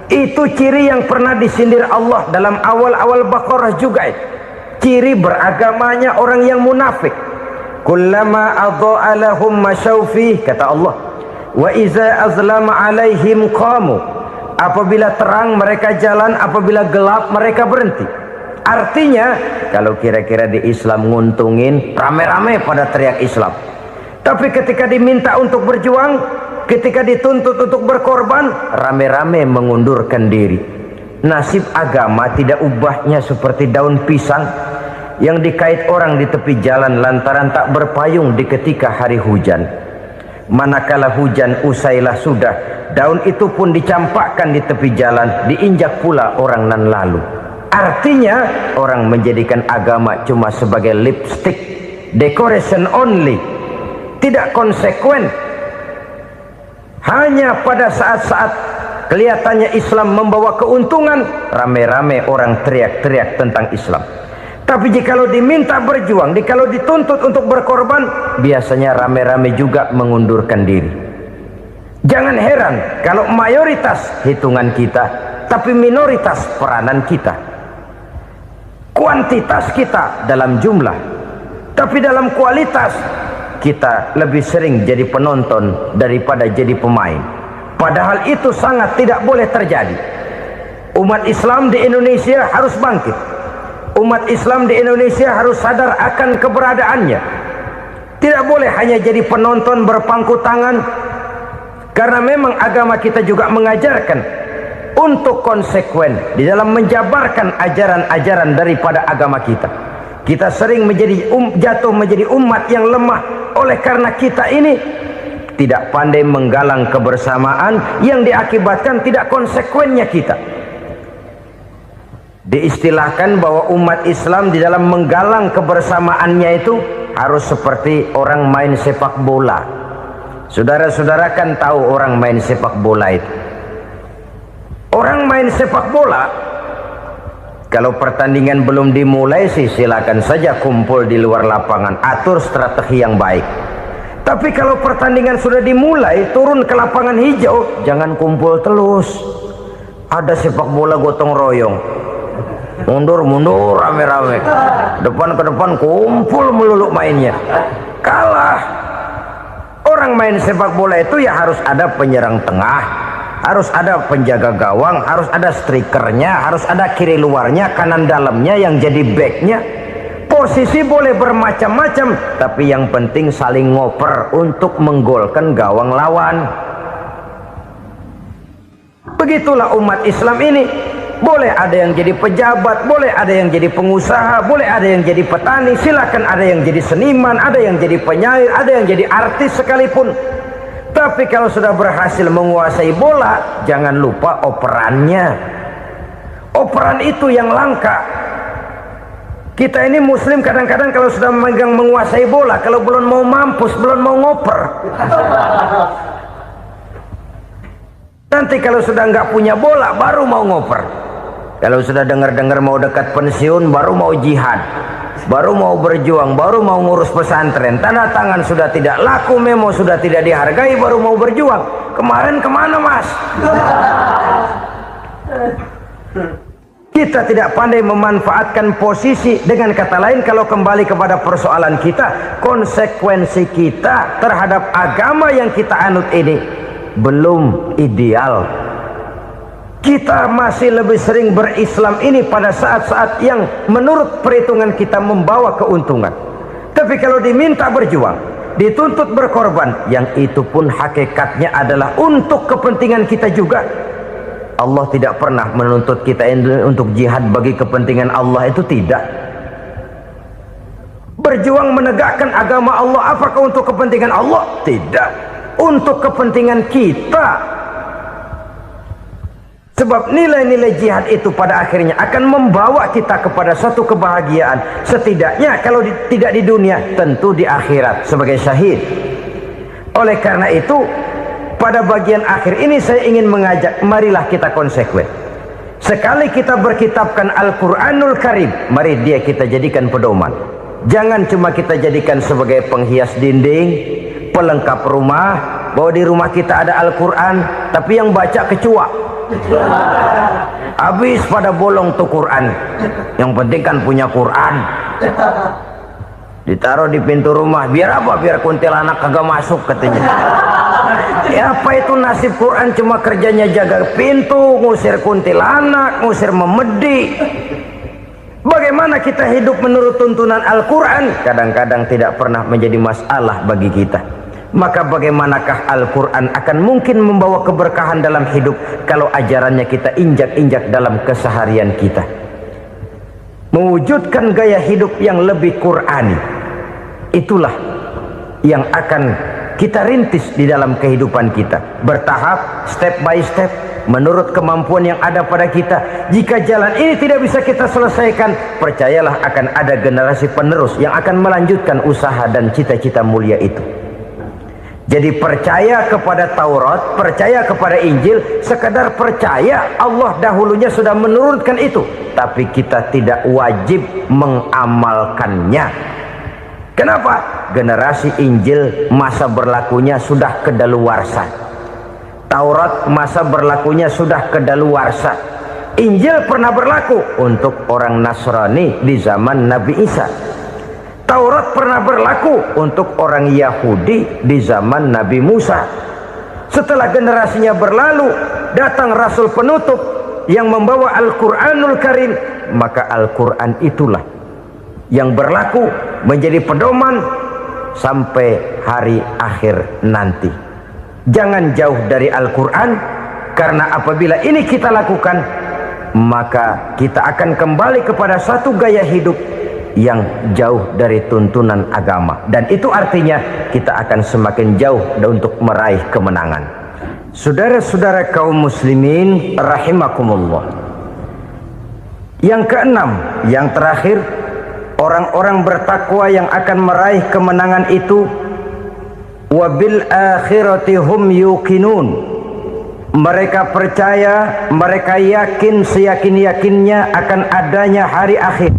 Itu ciri yang pernah disindir Allah dalam awal-awal Baqarah juga itu. Ciri beragamanya orang yang munafik. Kullama adha'a lahum masyawfih, kata Allah. Wa iza azlama alaihim qamu. Apabila terang mereka jalan, apabila gelap mereka berhenti. Artinya kalau kira-kira di Islam nguntungin, rame-rame pada teriak Islam. Tapi ketika diminta untuk berjuang, ketika dituntut untuk berkorban, rame-rame mengundurkan diri. Nasib agama tidak ubahnya seperti daun pisang yang dikait orang di tepi jalan lantaran tak berpayung di ketika hari hujan. Manakala hujan usailah sudah, daun itu pun dicampakkan di tepi jalan, diinjak pula orang nan lalu. Artinya orang menjadikan agama cuma sebagai lipstick, decoration only, tidak konsekuen. Hanya pada saat-saat kelihatannya Islam membawa keuntungan, rame-rame orang teriak-teriak tentang Islam. Tapi jikalau diminta berjuang, jikalau dituntut untuk berkorban, biasanya rame-rame juga mengundurkan diri. Jangan heran kalau mayoritas hitungan kita, tapi minoritas peranan kita. Kuantitas kita dalam jumlah, tapi dalam kualitas kita lebih sering jadi penonton daripada jadi pemain. Padahal itu sangat tidak boleh terjadi. Umat Islam di Indonesia harus bangkit. Umat Islam di Indonesia harus sadar akan keberadaannya. Tidak boleh hanya jadi penonton berpangku tangan. Karena memang agama kita juga mengajarkan untuk konsekuen di dalam menjabarkan ajaran-ajaran daripada agama kita. Kita sering jatuh menjadi umat yang lemah oleh karena kita ini tidak pandai menggalang kebersamaan yang diakibatkan tidak konsekuennya kita. Diistilahkan bahwa umat Islam di dalam menggalang kebersamaannya itu harus seperti orang main sepak bola. Saudara-saudara kan tahu orang main sepak bola itu. Orang main sepak bola, kalau pertandingan belum dimulai sih silakan saja kumpul di luar lapangan, atur strategi yang baik. Tapi kalau pertandingan sudah dimulai, turun ke lapangan hijau, jangan kumpul terus. Ada sepak bola gotong royong. mundur rame-rame, depan ke depan kumpul melulu mainnya. Kalah. Orang main sepak bola itu ya harus ada penyerang tengah, harus ada penjaga gawang, harus ada strikernya, harus ada kiri luarnya, kanan dalamnya yang jadi backnya. Posisi boleh bermacam-macam, tapi yang penting saling ngoper untuk menggolkan gawang lawan. Begitulah umat Islam ini. Boleh ada yang jadi pejabat, boleh ada yang jadi pengusaha, boleh ada yang jadi petani, silakan ada yang jadi seniman, ada yang jadi penyair, ada yang jadi artis sekalipun. Tapi kalau sudah berhasil menguasai bola, jangan lupa operannya. Operan itu yang langka. Kita ini muslim kadang-kadang kalau sudah memegang menguasai bola, kalau belum mau mampus, belum mau ngoper. Nanti kalau sudah nggak punya bola, baru mau ngoper. Kalau sudah dengar-dengar mau dekat pensiun, baru mau jihad, baru mau berjuang, baru mau ngurus pesantren. Tanda tangan sudah tidak laku, memo sudah tidak dihargai, baru mau berjuang. Kemarin kemana mas? Kita tidak pandai memanfaatkan posisi. Dengan kata lain, kalau kembali kepada persoalan kita, konsekuensi kita terhadap agama yang kita anut ini belum ideal. Kita masih lebih sering berislam ini pada saat-saat yang menurut perhitungan kita membawa keuntungan. Tapi kalau diminta berjuang, dituntut berkorban, yang itu pun hakikatnya adalah untuk kepentingan kita juga. Allah tidak pernah menuntut kita untuk jihad bagi kepentingan Allah, itu tidak. Berjuang menegakkan agama Allah, apakah untuk kepentingan Allah? Tidak. Untuk kepentingan kita. Sebab nilai-nilai jihad itu pada akhirnya akan membawa kita kepada suatu kebahagiaan. Setidaknya kalau tidak di dunia, tentu di akhirat sebagai syahid. Oleh karena itu, pada bagian akhir ini saya ingin mengajak, marilah kita konsekuen. Sekali kita berkitabkan Al-Quranul Karim, mari dia kita jadikan pedoman. Jangan cuma kita jadikan sebagai penghias dinding, pelengkap rumah, bahwa di rumah kita ada Al-Quran, tapi yang baca kecoa. Habis pada bolong tuh Quran. Yang penting kan punya Quran. Ditaruh di pintu rumah. Biar apa? Biar kuntilanak kagak masuk katanya. Ya apa itu nasib Quran, cuma kerjanya jaga pintu, ngusir kuntilanak, ngusir memedi. Bagaimana kita hidup menurut tuntunan Al-Quran? Kadang-kadang tidak pernah menjadi masalah bagi kita. Maka bagaimanakah Al-Quran akan mungkin membawa keberkahan dalam hidup kalau ajarannya kita injak-injak dalam keseharian kita? Mewujudkan gaya hidup yang lebih Qurani, itulah yang akan kita rintis di dalam kehidupan kita, bertahap, step by step, menurut kemampuan yang ada pada kita. Jika jalan ini tidak bisa kita selesaikan, percayalah akan ada generasi penerus yang akan melanjutkan usaha dan cita-cita mulia itu. Jadi percaya kepada Taurat, percaya kepada Injil, sekadar percaya Allah dahulunya sudah menurunkan itu, tapi kita tidak wajib mengamalkannya. Kenapa? Generasi Injil masa berlakunya sudah kedaluarsa. Taurat masa berlakunya sudah kedaluarsa. Injil pernah berlaku untuk orang Nasrani di zaman Nabi Isa. Taurat pernah berlaku untuk orang Yahudi di zaman Nabi Musa. Setelah generasinya berlalu, datang Rasul penutup yang membawa Al-Quranul Karim. Maka Al-Quran itulah yang berlaku menjadi pedoman sampai hari akhir nanti. Jangan jauh dari Al-Quran, karena apabila ini kita lakukan, maka kita akan kembali kepada satu gaya hidup yang jauh dari tuntunan agama, dan itu artinya kita akan semakin jauh untuk meraih kemenangan. Saudara-saudara kaum muslimin rahimakumullah, yang keenam, yang terakhir, orang-orang bertakwa yang akan meraih kemenangan itu wabil akhirati hum yuqinun. Mereka percaya, mereka yakin seyakin-yakinnya akan adanya hari akhir,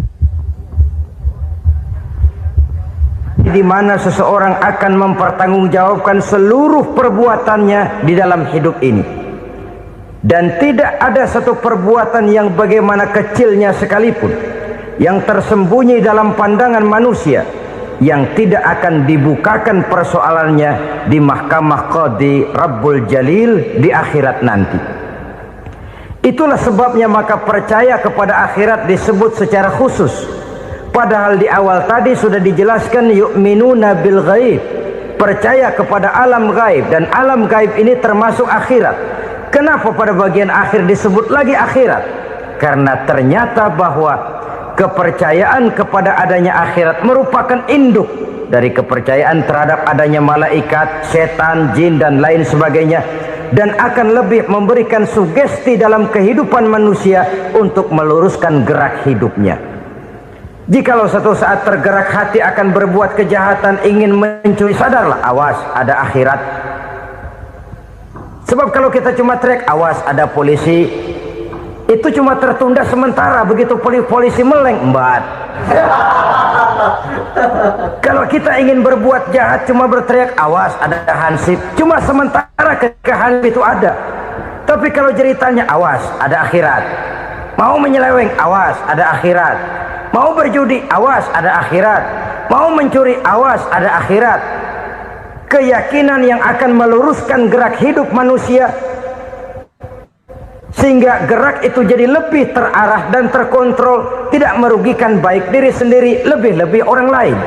di mana seseorang akan mempertanggungjawabkan seluruh perbuatannya di dalam hidup ini. Dan tidak ada satu perbuatan yang bagaimana kecilnya sekalipun yang tersembunyi dalam pandangan manusia yang tidak akan dibukakan persoalannya di mahkamah Qadi Rabbul Jalil di akhirat nanti. Itulah sebabnya maka percaya kepada akhirat disebut secara khusus. Padahal di awal tadi sudah dijelaskan yu'minuna bil ghaib, percaya kepada alam gaib, dan alam gaib ini termasuk akhirat. Kenapa pada bagian akhir disebut lagi akhirat? Karena ternyata bahwa kepercayaan kepada adanya akhirat merupakan induk dari kepercayaan terhadap adanya malaikat, setan, jin, dan lain sebagainya, dan akan lebih memberikan sugesti dalam kehidupan manusia untuk meluruskan gerak hidupnya. Jikalau satu saat tergerak hati akan berbuat kejahatan, ingin mencuri, sadarlah, awas ada akhirat. Sebab kalau kita cuma teriak awas ada polisi, itu cuma tertunda sementara, begitu polisi meleng embat. Kalau kita ingin berbuat jahat cuma berteriak awas ada hansip, cuma sementara ketika hansip itu ada. Tapi kalau ceritanya awas ada akhirat, mau menyeleweng awas ada akhirat, mau berjudi awas ada akhirat, mau mencuri awas ada akhirat. Keyakinan yang akan meluruskan gerak hidup manusia sehingga gerak itu jadi lebih terarah dan terkontrol, tidak merugikan baik diri sendiri, lebih-lebih orang lain.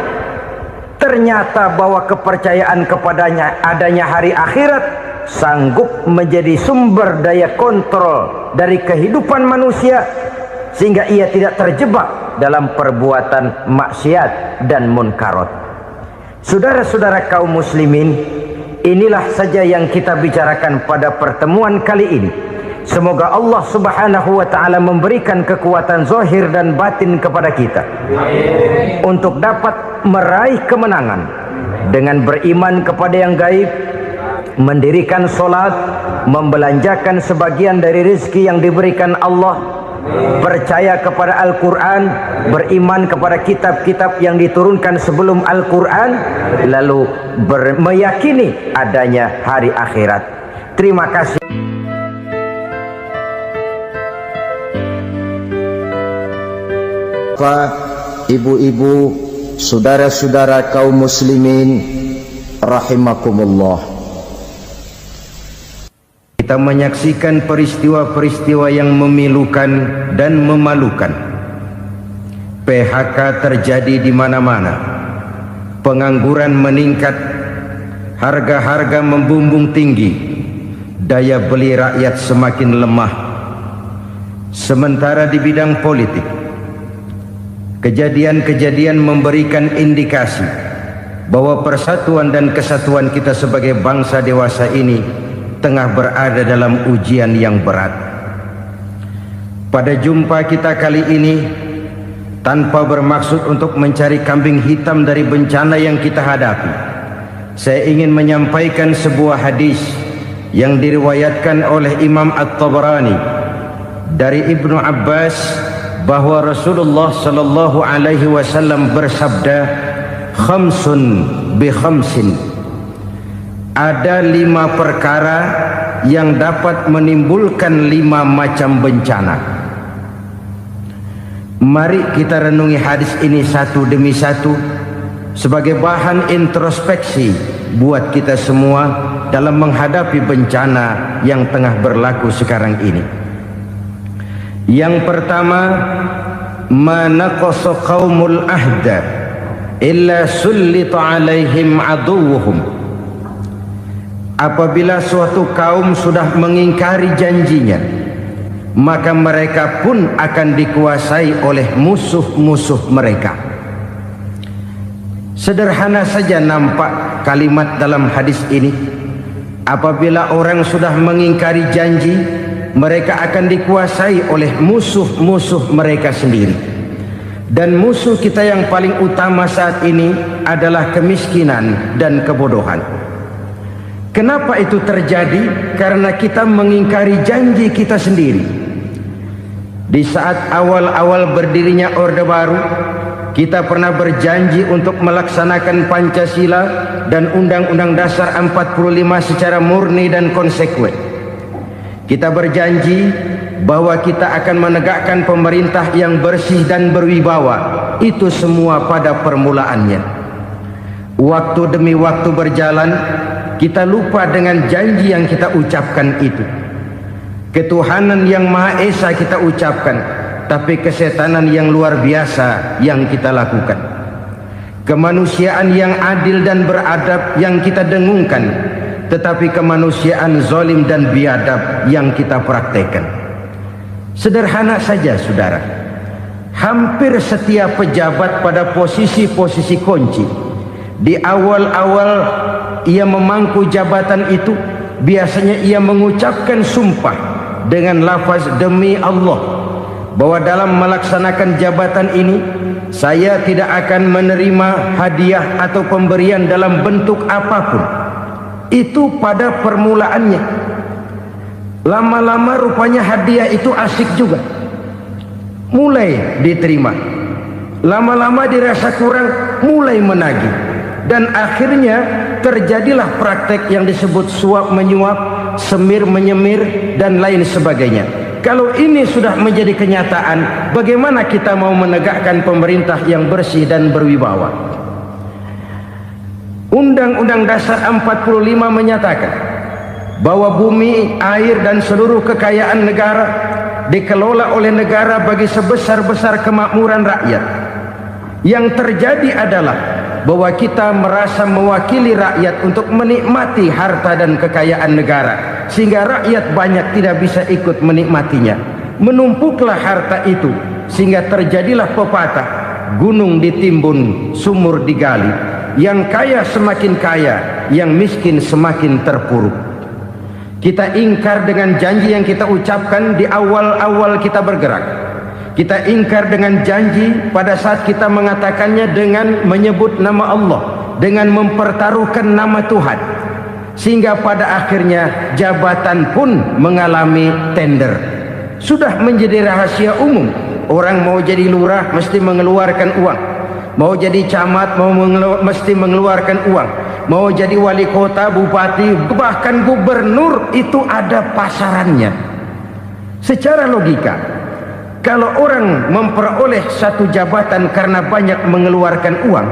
Ternyata bahwa kepercayaan kepadanya adanya hari akhirat sanggup menjadi sumber daya kontrol dari kehidupan manusia, sehingga ia tidak terjebak dalam perbuatan maksiat dan munkarat. Saudara-saudara kaum muslimin, inilah saja yang kita bicarakan pada pertemuan kali ini. Semoga Allah subhanahu wa ta'ala memberikan kekuatan zahir dan batin kepada kita untuk dapat meraih kemenangan dengan beriman kepada yang gaib, mendirikan solat, membelanjakan sebagian dari rezeki yang diberikan Allah, percaya kepada Al-Quran, beriman kepada kitab-kitab yang diturunkan sebelum Al-Quran, lalu meyakini adanya hari akhirat. Terima kasih. Ibu-ibu, saudara-saudara kaum muslimin rahimakumullah, kita menyaksikan peristiwa-peristiwa yang memilukan dan memalukan. PHK terjadi di mana-mana, pengangguran meningkat, harga-harga membumbung tinggi, daya beli rakyat semakin lemah. Sementara di bidang politik, kejadian-kejadian memberikan indikasi bahwa persatuan dan kesatuan kita sebagai bangsa dewasa ini tengah berada dalam ujian yang berat. Pada jumpa kita kali ini, tanpa bermaksud untuk mencari kambing hitam dari bencana yang kita hadapi, saya ingin menyampaikan sebuah hadis yang diriwayatkan oleh Imam At-Tabarani dari Ibnu Abbas, bahwa Rasulullah sallallahu alaihi wasallam bersabda, khamsun bi khamsin, ada 5 perkara yang dapat menimbulkan 5 macam bencana. Mari kita renungi hadis ini satu demi satu sebagai bahan introspeksi buat kita semua dalam menghadapi bencana yang tengah berlaku sekarang ini. Yang pertama, manaqasa qaumul ahda illa sullita alaihim aduwuhum. Apabila suatu kaum sudah mengingkari janjinya, maka mereka pun akan dikuasai oleh musuh-musuh mereka. Sederhana saja nampak kalimat dalam hadis ini. Apabila orang sudah mengingkari janji, mereka akan dikuasai oleh musuh-musuh mereka sendiri. Dan musuh kita yang paling utama saat ini adalah kemiskinan dan kebodohan. Kenapa itu terjadi? Karena kita mengingkari janji kita sendiri. Di saat awal-awal berdirinya Orde Baru, kita pernah berjanji untuk melaksanakan Pancasila dan Undang-Undang Dasar 45 secara murni dan konsekuen. Kita berjanji bahwa kita akan menegakkan pemerintah yang bersih dan berwibawa. Itu semua pada permulaannya. Waktu demi waktu berjalan, kita lupa dengan janji yang kita ucapkan itu. Ketuhanan yang Maha Esa kita ucapkan, tapi kesetanan yang luar biasa yang kita lakukan. Kemanusiaan yang adil dan beradab yang kita dengungkan, tetapi kemanusiaan zalim dan biadab yang kita praktekkan. Sederhana saja saudara, hampir setiap pejabat pada posisi-posisi kunci, di awal-awal ia memangku jabatan itu, biasanya ia mengucapkan sumpah dengan lafaz demi Allah, bahwa dalam melaksanakan jabatan ini saya tidak akan menerima hadiah atau pemberian dalam bentuk apapun. Itu pada permulaannya. Lama-lama rupanya hadiah itu asik juga, mulai diterima. Lama-lama dirasa kurang, mulai menagih. Dan akhirnya terjadilah praktek yang disebut suap menyuap, semir menyemir, dan lain sebagainya. Kalau ini sudah menjadi kenyataan, bagaimana kita mau menegakkan pemerintah yang bersih dan berwibawa? Undang-Undang Dasar 45 menyatakan bahwa bumi, air, dan seluruh kekayaan negara dikelola oleh negara bagi sebesar-besar kemakmuran rakyat. Yang terjadi adalah bahwa kita merasa mewakili rakyat untuk menikmati harta dan kekayaan negara, sehingga rakyat banyak tidak bisa ikut menikmatinya. Menumpuklah harta itu sehingga terjadilah pepatah, gunung ditimbun, sumur digali. Yang kaya semakin kaya, yang miskin semakin terpuruk. Kita ingkar dengan janji yang kita ucapkan di awal-awal kita bergerak. Kita ingkar dengan janji pada saat kita mengatakannya dengan menyebut nama Allah, dengan mempertaruhkan nama Tuhan, sehingga pada akhirnya jabatan pun mengalami tender. Sudah menjadi rahasia umum, orang mau jadi lurah mesti mengeluarkan uang, mau jadi camat mesti mengeluarkan uang, mau jadi wali kota, bupati, bahkan gubernur, itu ada pasarannya. Secara logika, kalau orang memperoleh satu jabatan karena banyak mengeluarkan uang,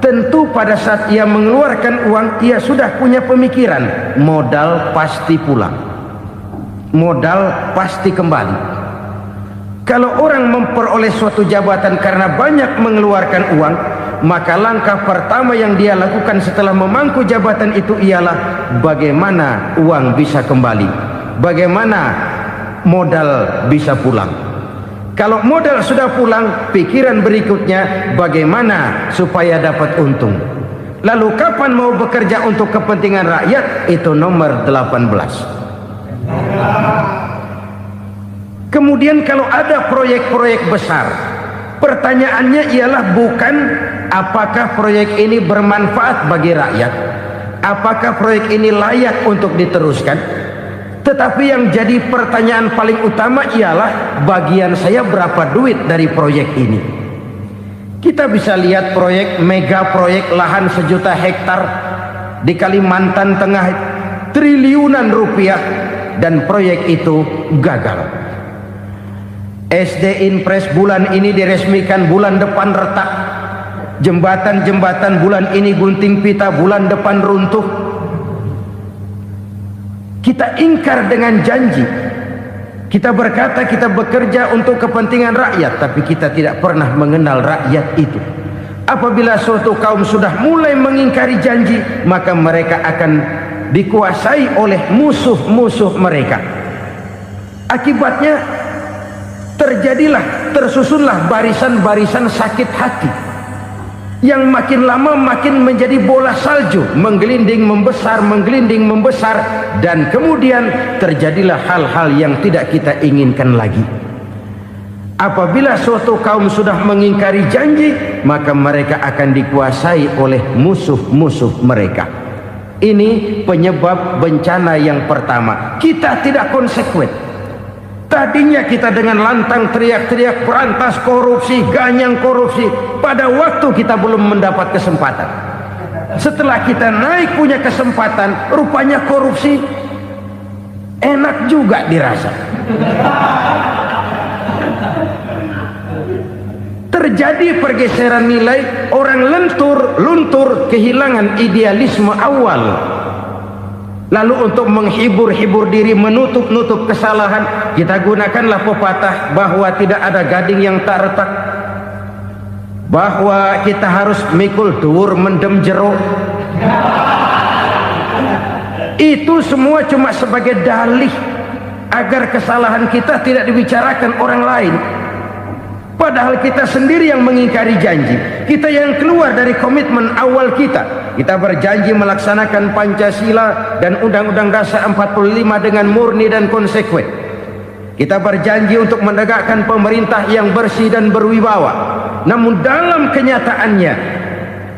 tentu pada saat ia mengeluarkan uang, ia sudah punya pemikiran, modal pasti pulang, modal pasti kembali. Kalau orang memperoleh suatu jabatan karena banyak mengeluarkan uang, maka langkah pertama yang dia lakukan setelah memangku jabatan itu ialah bagaimana uang bisa kembali, bagaimana modal bisa pulang. Kalau modal sudah pulang, pikiran berikutnya bagaimana supaya dapat untung. Lalu kapan mau bekerja untuk kepentingan rakyat? Itu nomor 18. Kemudian kalau ada proyek-proyek besar, pertanyaannya ialah bukan apakah proyek ini bermanfaat bagi rakyat, apakah proyek ini layak untuk diteruskan, tetapi yang jadi pertanyaan paling utama ialah bagian saya berapa duit dari proyek ini. Kita bisa lihat proyek, mega proyek lahan 1 juta hektar di Kalimantan Tengah, triliunan rupiah, dan proyek itu gagal. SD Inpres bulan ini diresmikan, bulan depan retak. Jembatan-jembatan bulan ini gunting pita, bulan depan runtuh. Kita ingkar dengan janji. Kita berkata kita bekerja untuk kepentingan rakyat, tapi kita tidak pernah mengenal rakyat itu. Apabila suatu kaum sudah mulai mengingkari janji, maka mereka akan dikuasai oleh musuh-musuh mereka. Akibatnya tersusunlah barisan-barisan sakit hati, yang makin lama makin menjadi bola salju, menggelinding membesar, dan kemudian terjadilah hal-hal yang tidak kita inginkan lagi. Apabila suatu kaum sudah mengingkari janji, maka mereka akan dikuasai oleh musuh-musuh mereka. Ini penyebab bencana yang pertama. Kita tidak konsekuen. Tadinya kita dengan lantang teriak-teriak berantas korupsi, ganyang korupsi. Pada waktu kita belum mendapat kesempatan. Setelah kita naik punya kesempatan, rupanya korupsi enak juga dirasa. Terjadi pergeseran nilai, orang luntur kehilangan idealisme awal. Lalu untuk menghibur diri, menutup kesalahan, kita gunakanlah pepatah bahwa tidak ada gading yang tak retak, bahwa kita harus mikul dhuwur mendem jero. Itu semua cuma sebagai dalih agar kesalahan kita tidak dibicarakan orang lain. Padahal kita sendiri yang mengingkari janji. Kita yang keluar dari komitmen awal kita. Kita berjanji melaksanakan Pancasila dan Undang-Undang Dasar 45 dengan murni dan konsekuen. Kita berjanji untuk menegakkan pemerintah yang bersih dan berwibawa. Namun dalam kenyataannya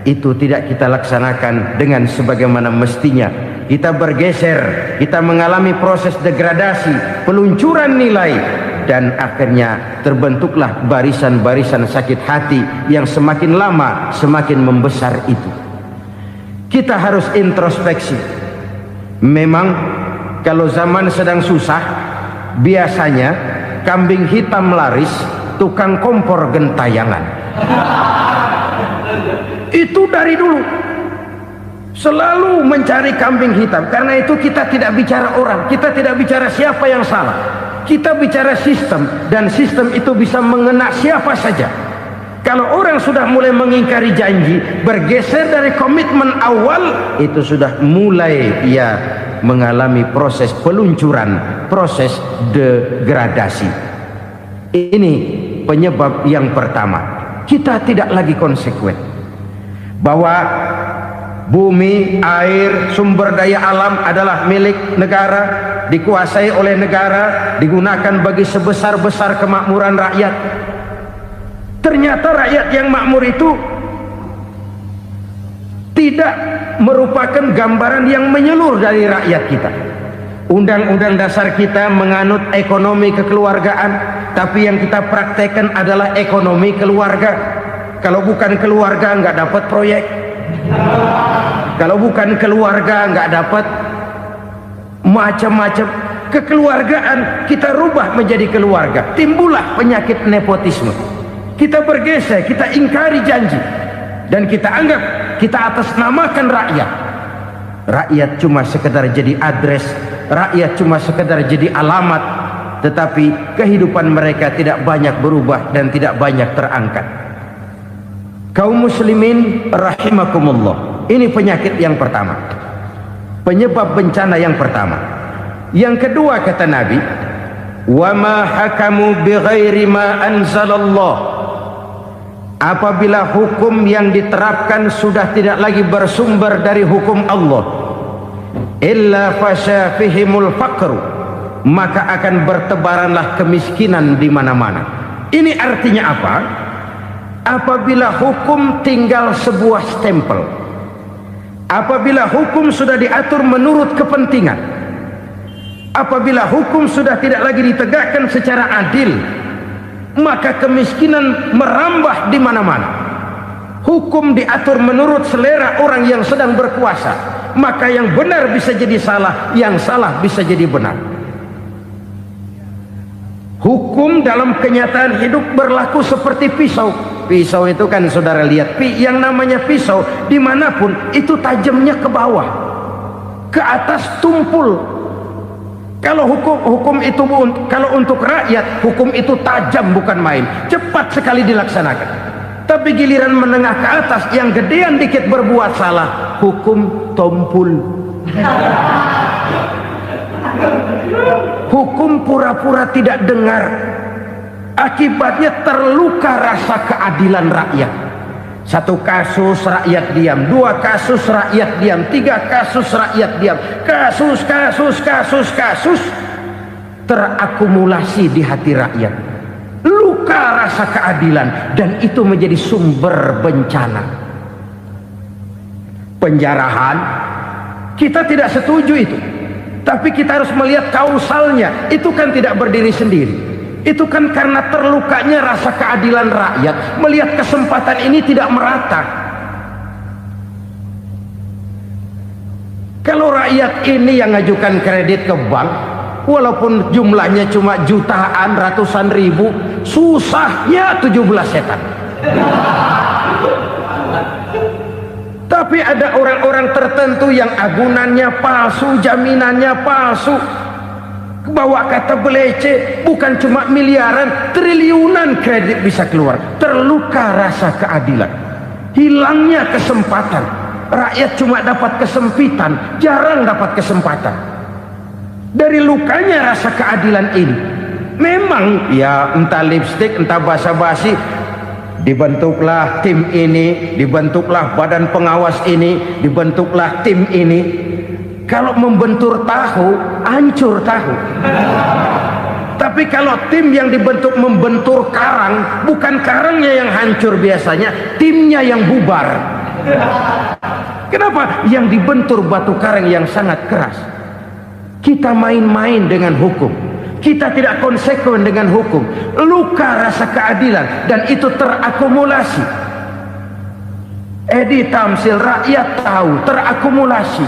itu tidak kita laksanakan dengan sebagaimana mestinya. Kita bergeser, kita mengalami proses degradasi, peluncuran nilai, dan akhirnya terbentuklah barisan-barisan sakit hati yang semakin lama semakin membesar itu. Kita harus introspeksi. Memang kalau zaman sedang susah, biasanya kambing hitam laris, tukang kompor gentayangan. Itu dari dulu selalu mencari kambing hitam. Karena itu kita tidak bicara orang, kita tidak bicara siapa yang salah, kita bicara sistem, dan sistem itu bisa mengena siapa saja. Kalau orang sudah mulai mengingkari janji, bergeser dari komitmen awal, itu sudah mulai ia mengalami proses peluncuran, proses degradasi. Ini penyebab yang pertama. Kita tidak lagi konsekuen bahwa bumi, air, sumber daya alam adalah milik negara, dikuasai oleh negara, digunakan bagi sebesar-besar kemakmuran rakyat. Ternyata rakyat yang makmur itu tidak merupakan gambaran yang menyeluruh dari rakyat kita. Undang-undang dasar kita menganut ekonomi kekeluargaan, tapi yang kita praktekkan adalah ekonomi keluarga. Kalau bukan keluarga nggak dapat proyek. Kalau bukan keluarga nggak dapat macam-macam. Kekeluargaan kita rubah menjadi keluarga, timbullah penyakit nepotisme. Kita bergeser, kita ingkari janji, dan kita anggap kita atasnamakan rakyat. Rakyat cuma sekedar jadi address, rakyat cuma sekedar jadi alamat, tetapi kehidupan mereka tidak banyak berubah dan tidak banyak terangkat. Kaum muslimin rahimakumullah, ini penyakit yang pertama, penyebab bencana yang pertama. Yang kedua kata Nabi, wa ma hakamu bighairi ma anzalallah. Apabila hukum yang diterapkan sudah tidak lagi bersumber dari hukum Allah, illa fasha fihimul faqru, maka akan bertebaranlah kemiskinan di mana-mana. Ini artinya apa? Apabila hukum tinggal sebuah stempel, apabila hukum sudah diatur menurut kepentingan, apabila hukum sudah tidak lagi ditegakkan secara adil, maka kemiskinan merambah di mana-mana. Hukum diatur menurut selera orang yang sedang berkuasa, maka yang benar bisa jadi salah, yang salah bisa jadi benar. Hukum dalam kenyataan hidup berlaku seperti pisau. Pisau itu kan saudara lihat, yang namanya pisau dimanapun itu tajamnya ke bawah, ke atas tumpul. Kalau hukum itu, kalau untuk rakyat, hukum itu tajam bukan main, cepat sekali dilaksanakan. Tapi giliran menengah ke atas, yang gedean dikit berbuat salah, hukum tumpul. Hukum pura-pura tidak dengar. Akibatnya terluka rasa keadilan rakyat. Satu kasus rakyat diam, dua kasus rakyat diam, tiga kasus rakyat diam, kasus terakumulasi di hati rakyat. Luka rasa keadilan, dan itu menjadi sumber bencana. Penjarahan, kita tidak setuju itu, tapi kita harus melihat kausalnya. Itu kan tidak berdiri sendiri. Itu kan karena terlukanya rasa keadilan rakyat, melihat kesempatan ini tidak merata. Kalau rakyat ini yang ngajukan kredit ke bank, walaupun jumlahnya cuma jutaan, ratusan ribu, susahnya 17 setan. Tapi ada orang-orang tertentu yang agunannya palsu, jaminannya palsu, bawa kata belece, bukan cuma miliaran, triliunan kredit bisa keluar. Terluka rasa keadilan, hilangnya kesempatan. Rakyat cuma dapat kesempitan, jarang dapat kesempatan. Dari lukanya rasa keadilan ini, memang ya entah lipstick, entah basa-basi, dibentuklah tim ini, dibentuklah badan pengawas ini, dibentuklah tim ini. Kalau membentur tahu, hancur tahu. Tapi kalau tim yang dibentuk membentur karang, bukan karangnya yang hancur biasanya, timnya yang bubar. Kenapa? Yang dibentur batu karang yang sangat keras. Kita main-main dengan hukum, kita tidak konsekuen dengan hukum, luka rasa keadilan, dan itu terakumulasi. Edi Tamsil, rakyat tahu, terakumulasi,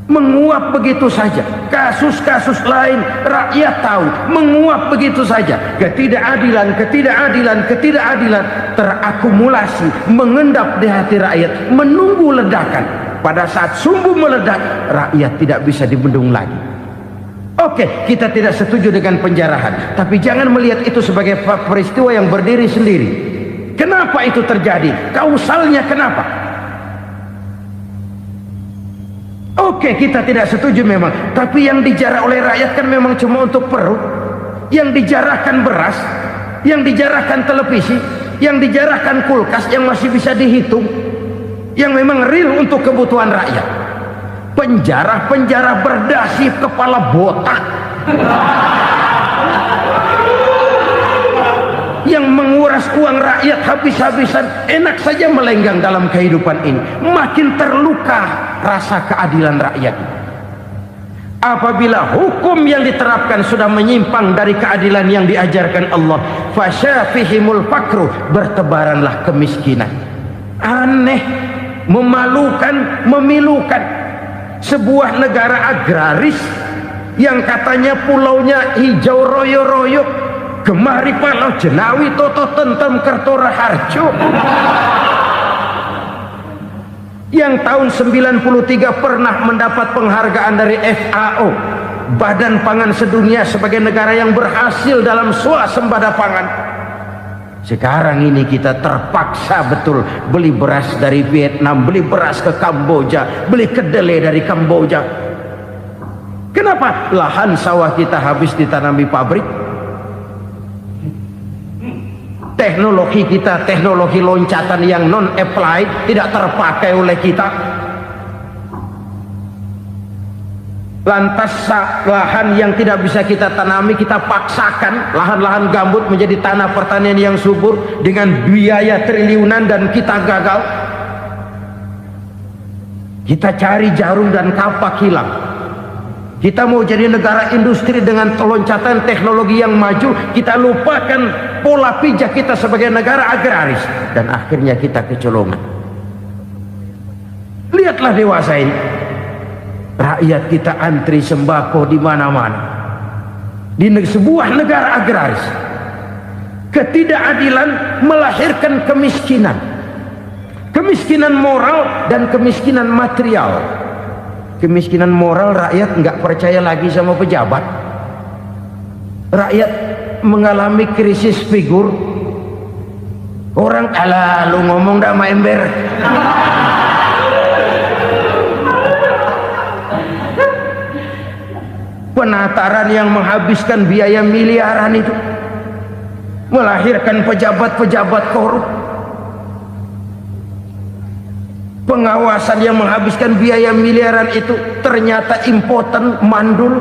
menguap begitu saja. Kasus-kasus lain rakyat tahu, menguap begitu saja. Ketidakadilan, ketidakadilan, ketidakadilan terakumulasi, mengendap di hati rakyat, menunggu ledakan. Pada saat sumbu meledak, rakyat tidak bisa dibendung lagi. Oke, kita tidak setuju dengan penjarahan, tapi jangan melihat itu sebagai peristiwa yang berdiri sendiri. Kenapa itu terjadi? Kausalnya kenapa? Oke, kita tidak setuju memang, tapi yang dijarah oleh rakyat kan memang cuma untuk perut. Yang dijarahkan beras, yang dijarahkan televisi, yang dijarahkan kulkas yang masih bisa dihitung, yang memang real untuk kebutuhan rakyat. Penjara-penjara berdasi kepala botak yang menguras uang rakyat habis-habisan, enak saja melenggang dalam kehidupan ini. Makin terluka rasa keadilan rakyat. Apabila hukum yang diterapkan sudah menyimpang dari keadilan yang diajarkan Allah, fasyafihimul fakru, bertebaranlah kemiskinan. Aneh, memalukan, memilukan. Sebuah negara agraris yang katanya pulaunya hijau royo-royo, Gemari Palau Jenawi Toto Tentem Kertora Harjo, yang tahun 93 pernah mendapat penghargaan dari FAO, Badan Pangan Sedunia, sebagai negara yang berhasil dalam swasembada pangan. Sekarang ini kita terpaksa betul beli beras dari Vietnam, beli beras ke Kamboja, beli kedelai dari Kamboja. Kenapa? Lahan sawah kita habis ditanami pabrik. Teknologi kita, teknologi loncatan yang non-applied, tidak terpakai oleh kita. Lantas lahan yang tidak bisa kita tanami, kita paksakan lahan-lahan gambut menjadi tanah pertanian yang subur dengan biaya triliunan, dan kita gagal. Kita cari jarum dan kapak hilang. Kita mau jadi negara industri dengan loncatan teknologi yang maju, kita lupakan pola pijak kita sebagai negara agraris, dan akhirnya kita kecolongan. Lihatlah dewasa ini, rakyat kita antri sembako di mana-mana. Di sebuah negara agraris, ketidakadilan melahirkan kemiskinan, kemiskinan moral dan kemiskinan material. Kemiskinan moral, rakyat nggak percaya lagi sama pejabat. Rakyat mengalami krisis figur. Orang, alah lu ngomong dah sama ember. Penataran yang menghabiskan biaya miliaran itu melahirkan pejabat-pejabat korup. Pengawasan yang menghabiskan biaya miliaran itu ternyata impoten, mandul.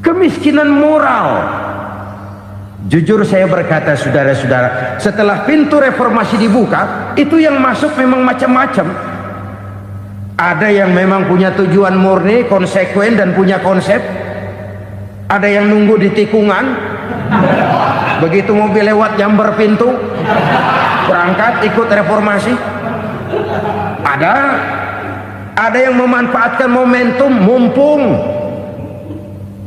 Kemiskinan moral. Jujur saya berkata, saudara-saudara, setelah pintu reformasi dibuka, itu yang masuk memang macam-macam. Ada yang memang punya tujuan murni, konsekuen, dan punya konsep. Ada yang nunggu di tikungan, begitu mobil lewat nyamber pintu, berangkat ikut reformasi. Ada Ada yang memanfaatkan momentum mumpung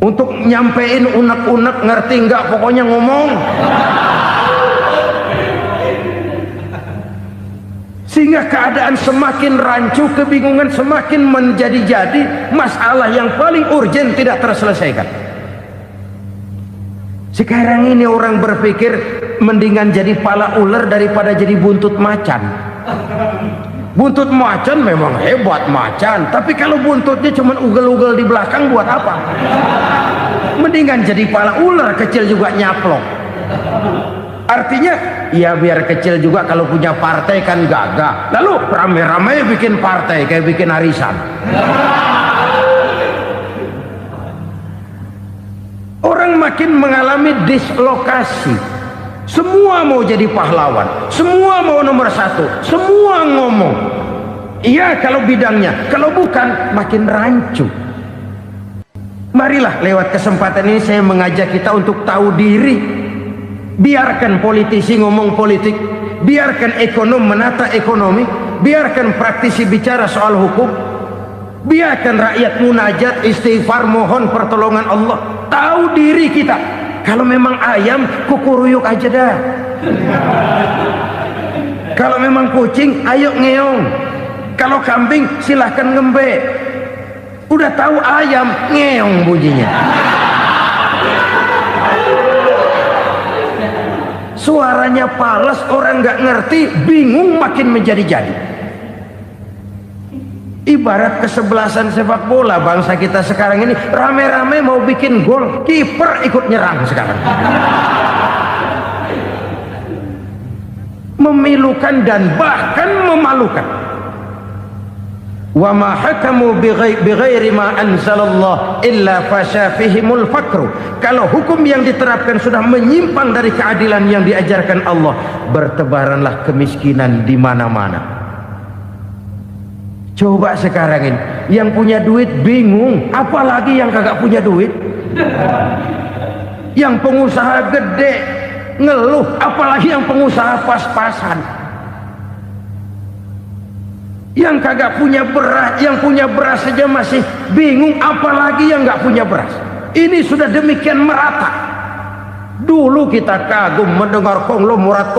untuk nyampein unek-unek, ngerti nggak, pokoknya ngomong. Sehingga keadaan semakin rancu, kebingungan semakin menjadi-jadi, masalah yang paling urgen tidak terselesaikan. Sekarang ini orang berpikir mendingan jadi pala ular daripada jadi buntut macan. Buntut macan memang hebat macan, tapi kalau buntutnya cuma ugel-ugel di belakang buat apa? Mendingan jadi pala ular kecil juga nyaplok. Artinya ya biar kecil juga kalau punya partai kan gagah. Lalu rame-rame bikin partai kayak bikin arisan. Orang makin mengalami dislokasi. Semua mau jadi pahlawan, semua mau nomor satu, semua ngomong. Iya kalau bidangnya, kalau bukan makin rancu. Marilah lewat kesempatan ini saya mengajak kita untuk tahu diri. Biarkan politisi ngomong politik, biarkan ekonom menata ekonomi, biarkan praktisi bicara soal hukum, biarkan rakyat munajat, istighfar, mohon pertolongan Allah. Tahu diri kita. Kalau memang ayam, kukuruyuk aja dah. Kalau memang kucing, ayo ngeong. Kalau kambing, silahkan ngembe. Udah tahu ayam, ngeong bunyinya. Suaranya palas, orang nggak ngerti, bingung, makin menjadi-jadi. Ibarat kesebelasan sepak bola bangsa kita sekarang ini, rame-rame mau bikin gol, kiper ikut nyerang sekarang. Memilukan dan bahkan memalukan. Wa ma hakamu bighairi ma anzalallah illa fasyafihimul fakru. Kalau hukum yang diterapkan sudah menyimpang dari keadilan yang diajarkan Allah, bertebaranlah kemiskinan di mana-mana. Coba sekarang ini, yang punya duit bingung, apalagi yang kagak punya duit. Yang pengusaha gede ngeluh, apalagi yang pengusaha pas-pasan. Yang kagak punya beras, yang punya beras saja masih bingung, apalagi yang nggak punya beras. Ini sudah demikian merata. Dulu kita kagum mendengar konglomerat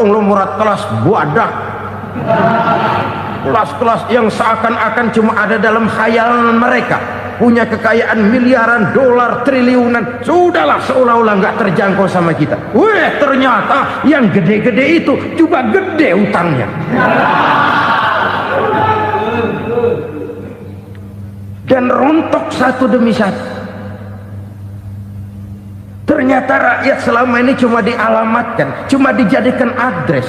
kelas buadah, kelas-kelas yang seakan-akan cuma ada dalam khayalan mereka, punya kekayaan miliaran dolar, triliunan. Sudahlah, seolah-olah nggak terjangkau sama kita. Weh, ternyata yang gede-gede itu juga gede utangnya. Dan rontok satu demi satu. Ternyata rakyat selama ini cuma dialamatkan, cuma dijadikan address.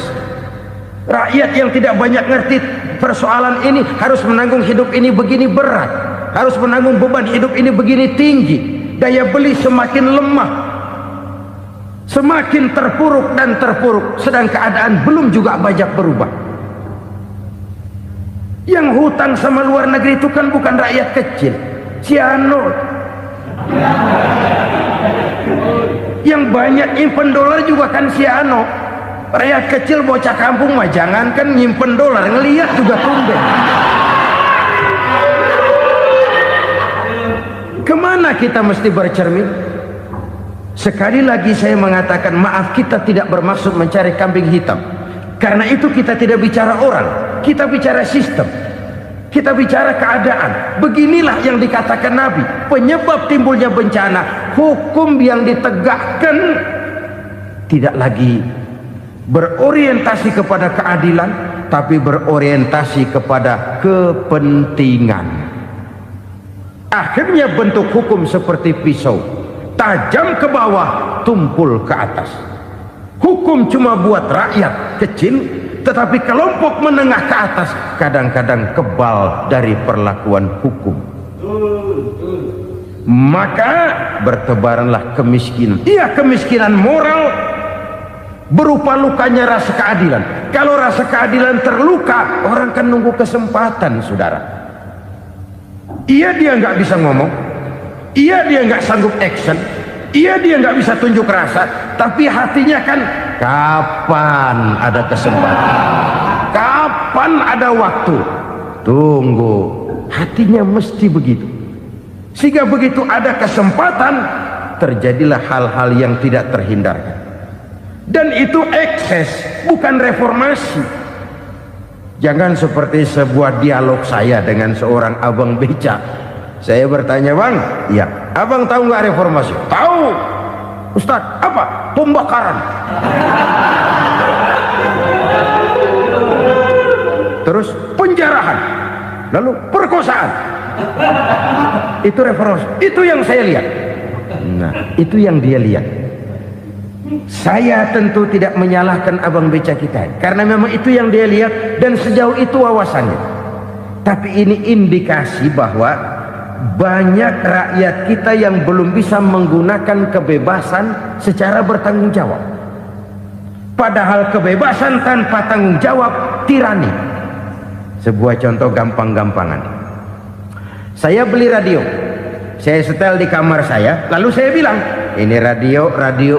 Rakyat yang tidak banyak ngerti persoalan ini harus menanggung hidup ini begini berat, harus menanggung beban hidup ini begini tinggi, daya beli semakin lemah, semakin terpuruk dan terpuruk, sedang keadaan belum juga banyak berubah. Yang hutang sama luar negeri itu kan bukan rakyat kecil, Ciano. Yang banyak nyimpen dolar juga kan Ciano. Rakyat kecil bocah kampung mah jangankan nyimpen dolar, ngelihat juga tumben. Kemana kita mesti bercermin? Sekali lagi saya mengatakan maaf, kita tidak bermaksud mencari kambing hitam. Karena itu kita tidak bicara orang, kita bicara sistem, kita bicara keadaan. Beginilah yang dikatakan Nabi, penyebab timbulnya bencana, hukum yang ditegakkan tidak lagi berorientasi kepada keadilan, tapi berorientasi kepada kepentingan. Akhirnya bentuk hukum seperti pisau, tajam ke bawah, tumpul ke atas. Hukum cuma buat rakyat kecil, tetapi kelompok menengah ke atas kadang-kadang kebal dari perlakuan hukum. Maka bertebaranlah kemiskinan. Iya, kemiskinan moral berupa lukanya rasa keadilan. Kalau rasa keadilan terluka, orang kan nunggu kesempatan, saudara. Iya, dia nggak bisa ngomong, iya dia nggak sanggup action, iya dia nggak bisa tunjuk rasa, tapi hatinya kan, kapan ada kesempatan, kapan ada waktu, tunggu hatinya mesti begitu. Sehingga begitu ada kesempatan, terjadilah hal-hal yang tidak terhindarkan. Dan itu ekses, bukan reformasi. Jangan seperti sebuah dialog saya dengan seorang abang beca. Saya bertanya, bang, iya, abang tahu nggak reformasi? Tahu. Ustaz, apa? Pembakaran. Terus penjarahan, lalu perkosaan. Itu reformasi. Itu yang saya lihat. Nah, itu yang dia lihat. Saya tentu tidak menyalahkan abang beca kita, karena memang itu yang dia lihat dan sejauh itu wawasannya. Tapi ini indikasi bahwa banyak rakyat kita yang belum bisa menggunakan kebebasan secara bertanggung jawab. Padahal kebebasan tanpa tanggung jawab tirani. Sebuah contoh gampang-gampangan. Saya beli radio, saya setel di kamar saya, lalu saya bilang, ini radio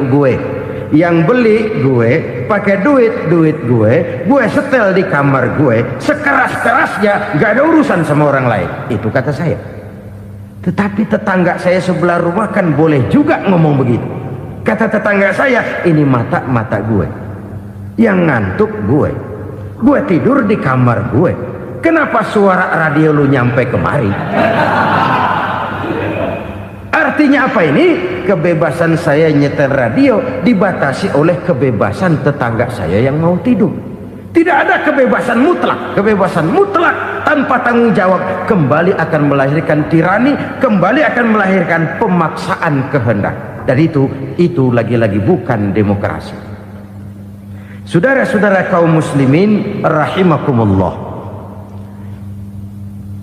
gue. Yang beli gue, pakai duit gue setel di kamar gue, sekeras-kerasnya, gak ada urusan sama orang lain. Itu kata saya. Tetapi tetangga saya sebelah rumah kan boleh juga ngomong begitu. Kata tetangga saya, ini mata gue, yang ngantuk gue tidur di kamar gue, kenapa suara radio lu nyampe kemari? Artinya apa ini? Kebebasan saya nyetel radio dibatasi oleh kebebasan tetangga saya yang mau tidur. Tidak ada kebebasan mutlak. Kebebasan mutlak tanpa tanggung jawab kembali akan melahirkan tirani, kembali akan melahirkan pemaksaan kehendak. Dan itu lagi-lagi bukan demokrasi. Saudara-saudara kaum muslimin rahimakumullah.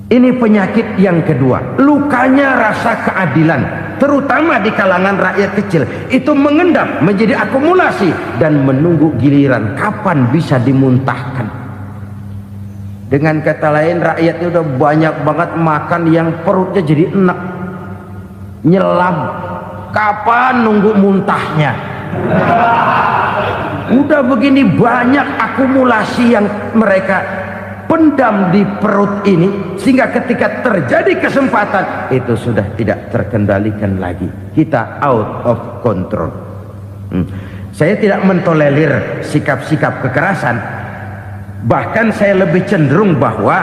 Ini penyakit yang kedua, lukanya rasa keadilan, terutama di kalangan rakyat kecil. Itu mengendap menjadi akumulasi dan menunggu giliran kapan bisa dimuntahkan. Dengan kata lain, rakyatnya udah banyak banget makan yang perutnya jadi enak, nyelam. Kapan nunggu muntahnya? Udah begini banyak akumulasi yang mereka pendam di perut ini, sehingga ketika terjadi kesempatan itu sudah tidak terkendalikan lagi. Kita out of control. Saya tidak mentolerir sikap-sikap kekerasan. Bahkan saya lebih cenderung bahwa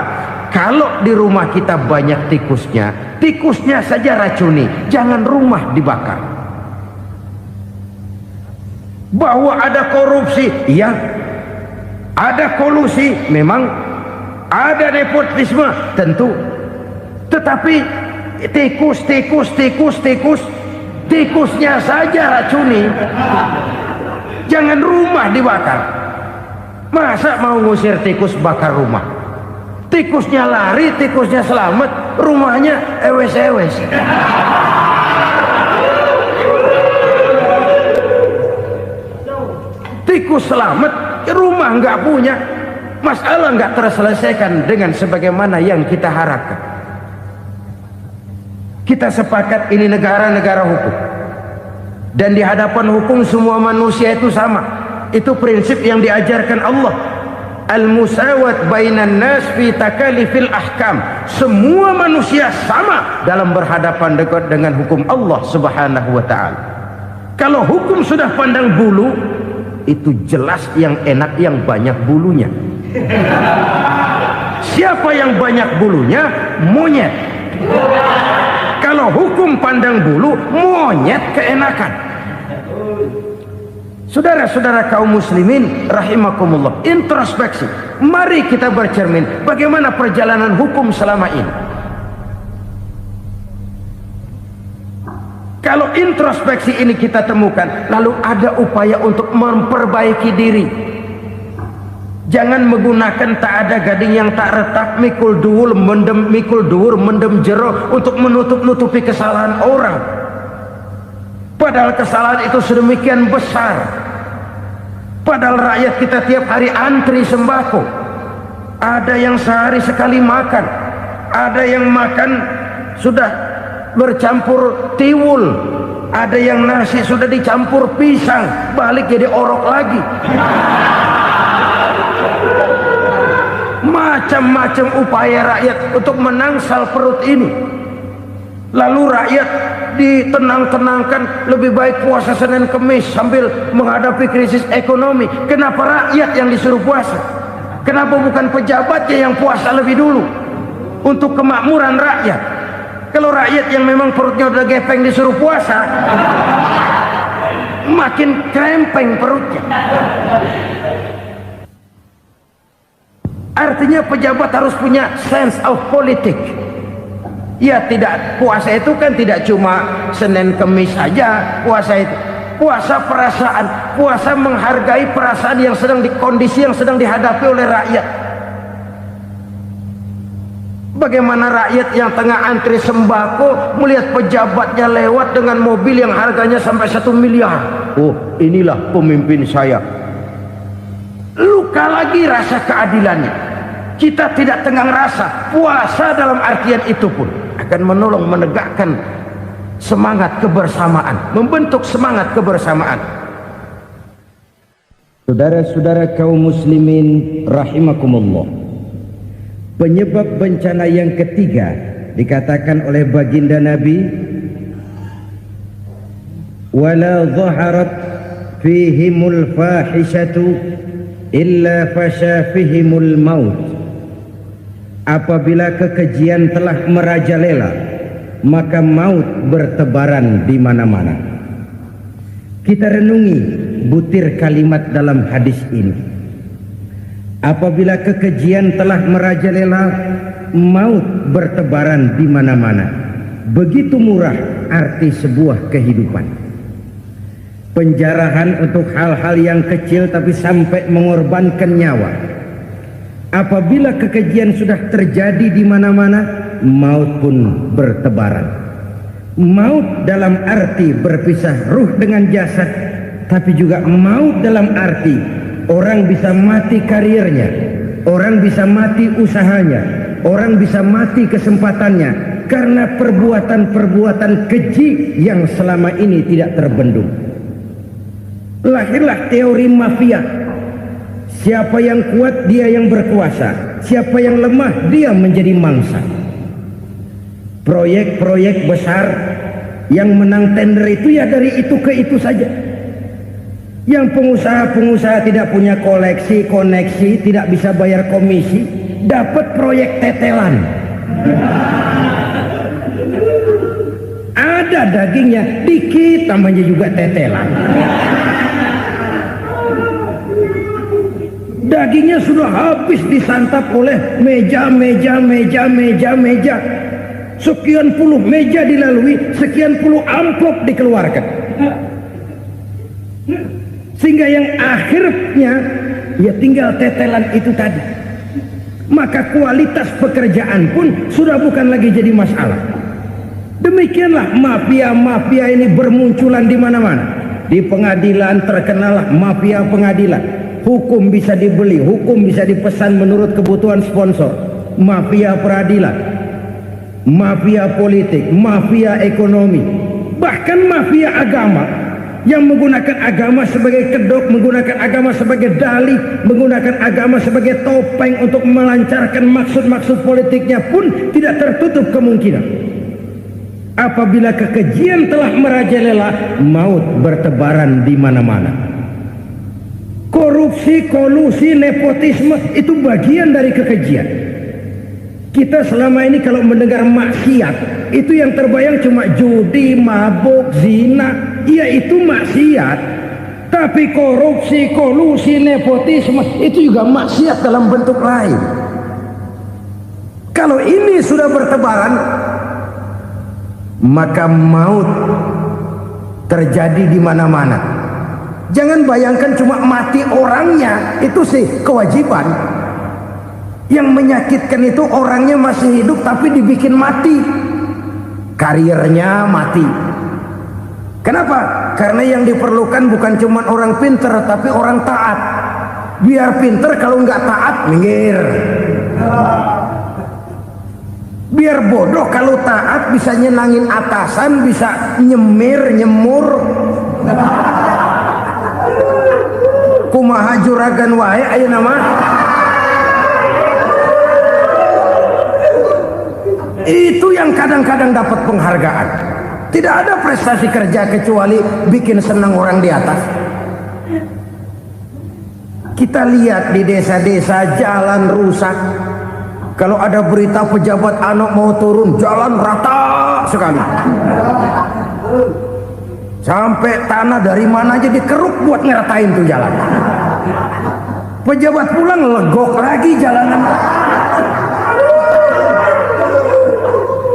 kalau di rumah kita banyak tikusnya saja racuni, jangan rumah dibakar. Bahwa ada korupsi, iya, ada kolusi, memang ada nepotisme, tentu. Tetapi tikusnya saja racuni, jangan rumah dibakar. Masa mau ngusir tikus bakar rumah? Tikusnya lari, tikusnya selamat, rumahnya ewes-ewes. Tikus selamat, rumah nggak punya. Masalah nggak terselesaikan dengan sebagaimana yang kita harapkan. Kita sepakat ini negara hukum, dan di hadapan hukum semua manusia itu sama. Itu prinsip yang diajarkan Allah. Al-musawat bainan nas fi takalifil ahkam. Semua manusia sama dalam berhadapan dekat dengan hukum Allah Subhanahu wa ta'ala. Kalau hukum sudah pandang bulu, itu jelas yang enak yang banyak bulunya. Siapa yang banyak bulunya? Monyet. Kalau hukum pandang bulu, monyet keenakan. Saudara-saudara kaum muslimin rahimakumullah, introspeksi. Mari kita bercermin bagaimana perjalanan hukum selama ini. Kalau introspeksi ini kita temukan, lalu ada upaya untuk memperbaiki diri. Jangan menggunakan tak ada gading yang tak retak, mikul duwur mendem jero untuk menutup-nutupi kesalahan orang. Padahal kesalahan itu sedemikian besar. Padahal rakyat kita tiap hari antri sembako. Ada yang sehari sekali makan, ada yang makan sudah bercampur tiwul, ada yang nasi sudah dicampur pisang, balik jadi orok lagi. macam-macam upaya rakyat untuk menangsal perut ini. Lalu rakyat ditenang-tenangkan, lebih baik puasa Senin Kemis sambil menghadapi krisis ekonomi. Kenapa rakyat yang disuruh puasa? Kenapa bukan pejabatnya yang puasa lebih dulu untuk kemakmuran rakyat? Kalau rakyat yang memang perutnya udah gepeng disuruh puasa, makin krempeng perutnya. Artinya pejabat harus punya sense of politics. Ya, tidak, puasa itu kan tidak cuma Senin Kemis saja. Puasa itu puasa perasaan, puasa menghargai perasaan yang sedang kondisi yang sedang dihadapi oleh rakyat. Bagaimana rakyat yang tengah antri sembako melihat pejabatnya lewat dengan mobil yang harganya sampai 1 miliar. Oh, inilah pemimpin saya. Luka lagi rasa keadilannya. Kita tidak tenggang rasa. Puasa dalam artian itu pun akan menolong menegakkan semangat kebersamaan, membentuk semangat kebersamaan. Saudara-saudara kaum muslimin rahimakumullah, penyebab bencana yang ketiga dikatakan oleh baginda Nabi, wala dhaharat fihimul fahishatu illa fasha fihimul maut. Apabila kekejian telah merajalela, maka maut bertebaran di mana-mana. Kita renungi butir kalimat dalam hadis ini. Apabila kekejian telah merajalela, maut bertebaran di mana-mana. Begitu murah arti sebuah kehidupan. Penjarahan untuk hal-hal yang kecil tapi sampai mengorbankan nyawa. Apabila kekejian sudah terjadi di mana-mana, maut pun bertebaran. Maut dalam arti berpisah ruh dengan jasad, tapi juga maut dalam arti orang bisa mati karirnya, orang bisa mati usahanya, orang bisa mati kesempatannya karena perbuatan-perbuatan keji yang selama ini tidak terbendung. Lahirlah teori mafia. Siapa yang kuat dia yang berkuasa, siapa yang lemah dia menjadi mangsa. Proyek-proyek besar yang menang tender itu ya dari itu ke itu saja. Yang pengusaha-pengusaha tidak punya koleksi, koneksi, tidak bisa bayar komisi, dapat proyek tetelan. Ada dagingnya, dikit namanya juga tetelan. Dagingnya sudah habis disantap oleh meja. Sekian puluh meja dilalui, sekian puluh amplop dikeluarkan. Sehingga yang akhirnya ya tinggal tetelan itu tadi. Maka kualitas pekerjaan pun sudah bukan lagi jadi masalah. Demikianlah mafia-mafia ini bermunculan di mana-mana. Di pengadilan terkenallah mafia pengadilan. Hukum bisa dibeli, hukum bisa dipesan menurut kebutuhan sponsor. Mafia peradilan, mafia politik, mafia ekonomi, bahkan mafia agama yang menggunakan agama sebagai kedok, menggunakan agama sebagai dalih, menggunakan agama sebagai topeng untuk melancarkan maksud-maksud politiknya pun tidak tertutup kemungkinan. Apabila kekejian telah merajalela, maut bertebaran di mana-mana. Korupsi, kolusi, nepotisme itu bagian dari kekejian. Kita selama ini kalau mendengar maksiat, itu yang terbayang cuma judi, mabuk, zina. Iya, itu maksiat. Tapi korupsi, kolusi, nepotisme itu juga maksiat dalam bentuk lain. Kalau ini sudah bertebaran, maka maut terjadi di mana-mana. Jangan bayangkan cuma mati orangnya, itu sih kewajiban. Yang menyakitkan itu orangnya masih hidup tapi dibikin mati, karirnya mati. Kenapa? Karena yang diperlukan bukan cuma orang pinter tapi orang taat. Biar pinter, kalau nggak taat minggir. Biar bodoh, kalau taat bisa nyenangin atasan, bisa nyemur. Kumaha juragan wae ayeuna mah. Itu yang kadang-kadang dapat penghargaan. Tidak ada prestasi kerja kecuali bikin senang orang di atas. Kita lihat di desa-desa jalan rusak. Kalau ada berita pejabat anak mau turun, jalan rata sekali. Sampai tanah dari mana aja dikeruk buat ngeratain tuh jalan. Pejabat pulang legok lagi jalanan.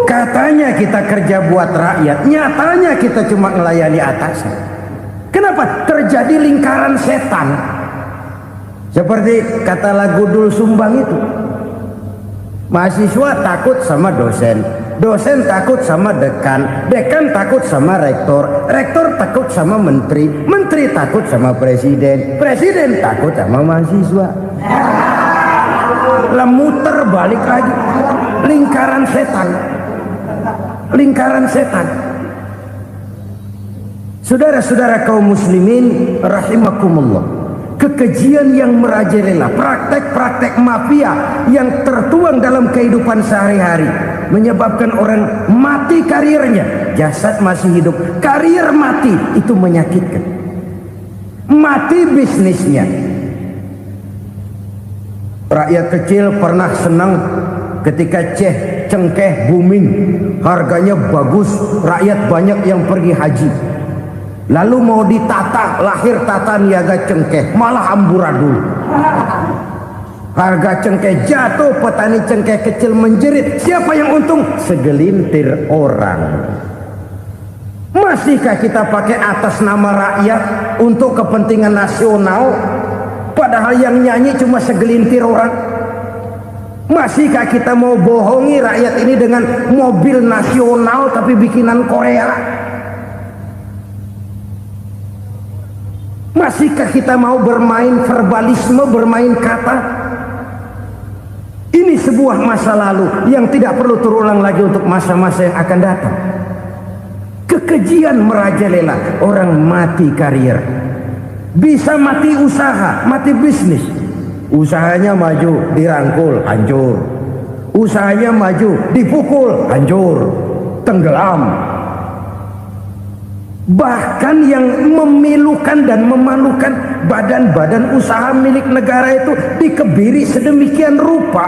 Katanya kita kerja buat rakyat, nyatanya kita cuma melayani atas. Kenapa? Terjadi lingkaran setan. Seperti kata lagu Dul Sumbang itu. Mahasiswa takut sama dosen, dosen takut sama dekan, dekan takut sama rektor, rektor takut sama menteri, menteri takut sama presiden, presiden takut sama mahasiswa. Lah muter balik lagi. Lingkaran setan. Lingkaran setan. Saudara-saudara kaum muslimin rahimakumullah, kekejian yang merajalela, praktek-praktek mafia yang tertuang dalam kehidupan sehari-hari menyebabkan orang mati karirnya, jasad masih hidup, karir mati, itu menyakitkan. Mati bisnisnya. Rakyat kecil pernah senang ketika cengkeh booming, harganya bagus, rakyat banyak yang pergi haji. Lalu mau ditata, lahir tata niaga cengkeh, malah amburadul. Harga cengkeh jatuh, petani cengkeh kecil menjerit. Siapa yang untung? Segelintir orang. Masihkah kita pakai atas nama rakyat untuk kepentingan nasional, padahal yang nyanyi cuma segelintir orang? Masihkah kita mau bohongi rakyat ini dengan mobil nasional tapi bikinan Korea? Masihkah kita mau bermain verbalisme, bermain kata? Ini sebuah masa lalu yang tidak perlu terulang lagi untuk masa-masa yang akan datang. Kekejian merajalela, orang mati karir. Bisa mati usaha, mati bisnis. Usahanya maju, dirangkul, hancur. Usahanya maju, dipukul, hancur, tenggelam. Bahkan yang memilukan dan memalukan, badan-badan usaha milik negara itu dikebiri sedemikian rupa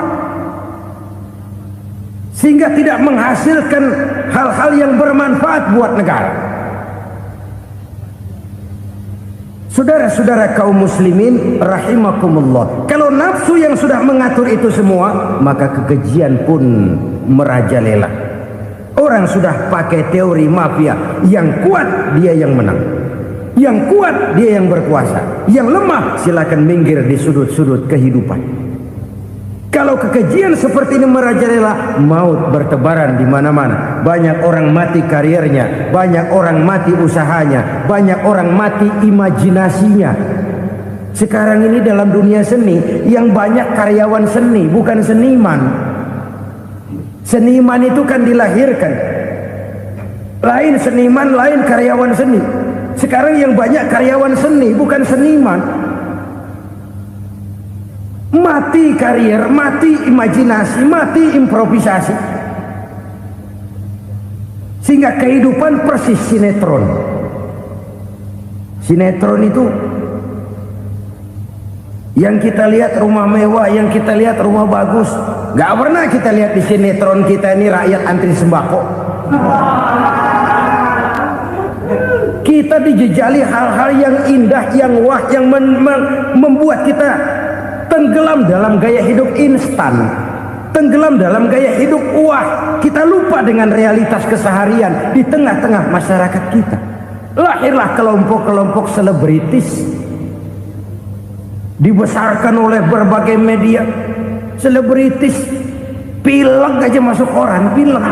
sehingga tidak menghasilkan hal-hal yang bermanfaat buat negara. Saudara-saudara kaum muslimin rahimakumullah, kalau nafsu yang sudah mengatur itu semua, maka kekejian pun merajalela. Orang sudah pakai teori mafia, yang kuat dia yang menang, yang kuat dia yang berkuasa, yang lemah silakan minggir di sudut-sudut kehidupan. Kalau kekejian seperti ini merajalela, maut bertebaran di mana-mana. Banyak orang mati karirnya, banyak orang mati usahanya, banyak orang mati imajinasinya. Sekarang ini dalam dunia seni yang banyak karyawan seni, bukan seniman. Seniman itu kan dilahirkan, lain seniman, lain karyawan seni. Sekarang yang banyak karyawan seni, bukan seniman. Mati karir, mati imajinasi, mati improvisasi, sehingga kehidupan persis sinetron. Sinetron itu yang kita lihat rumah mewah, yang kita lihat rumah bagus. Gak pernah kita lihat di sinetron kita ini rakyat antri sembako. Kita dijejali hal-hal yang indah, yang wah, yang membuat kita tenggelam dalam gaya hidup instan, tenggelam dalam gaya hidup wah. Kita lupa dengan realitas keseharian di tengah-tengah masyarakat kita. Lahirlah kelompok-kelompok selebritis, dibesarkan oleh berbagai media. Selebritis pilek aja masuk koran, pilek.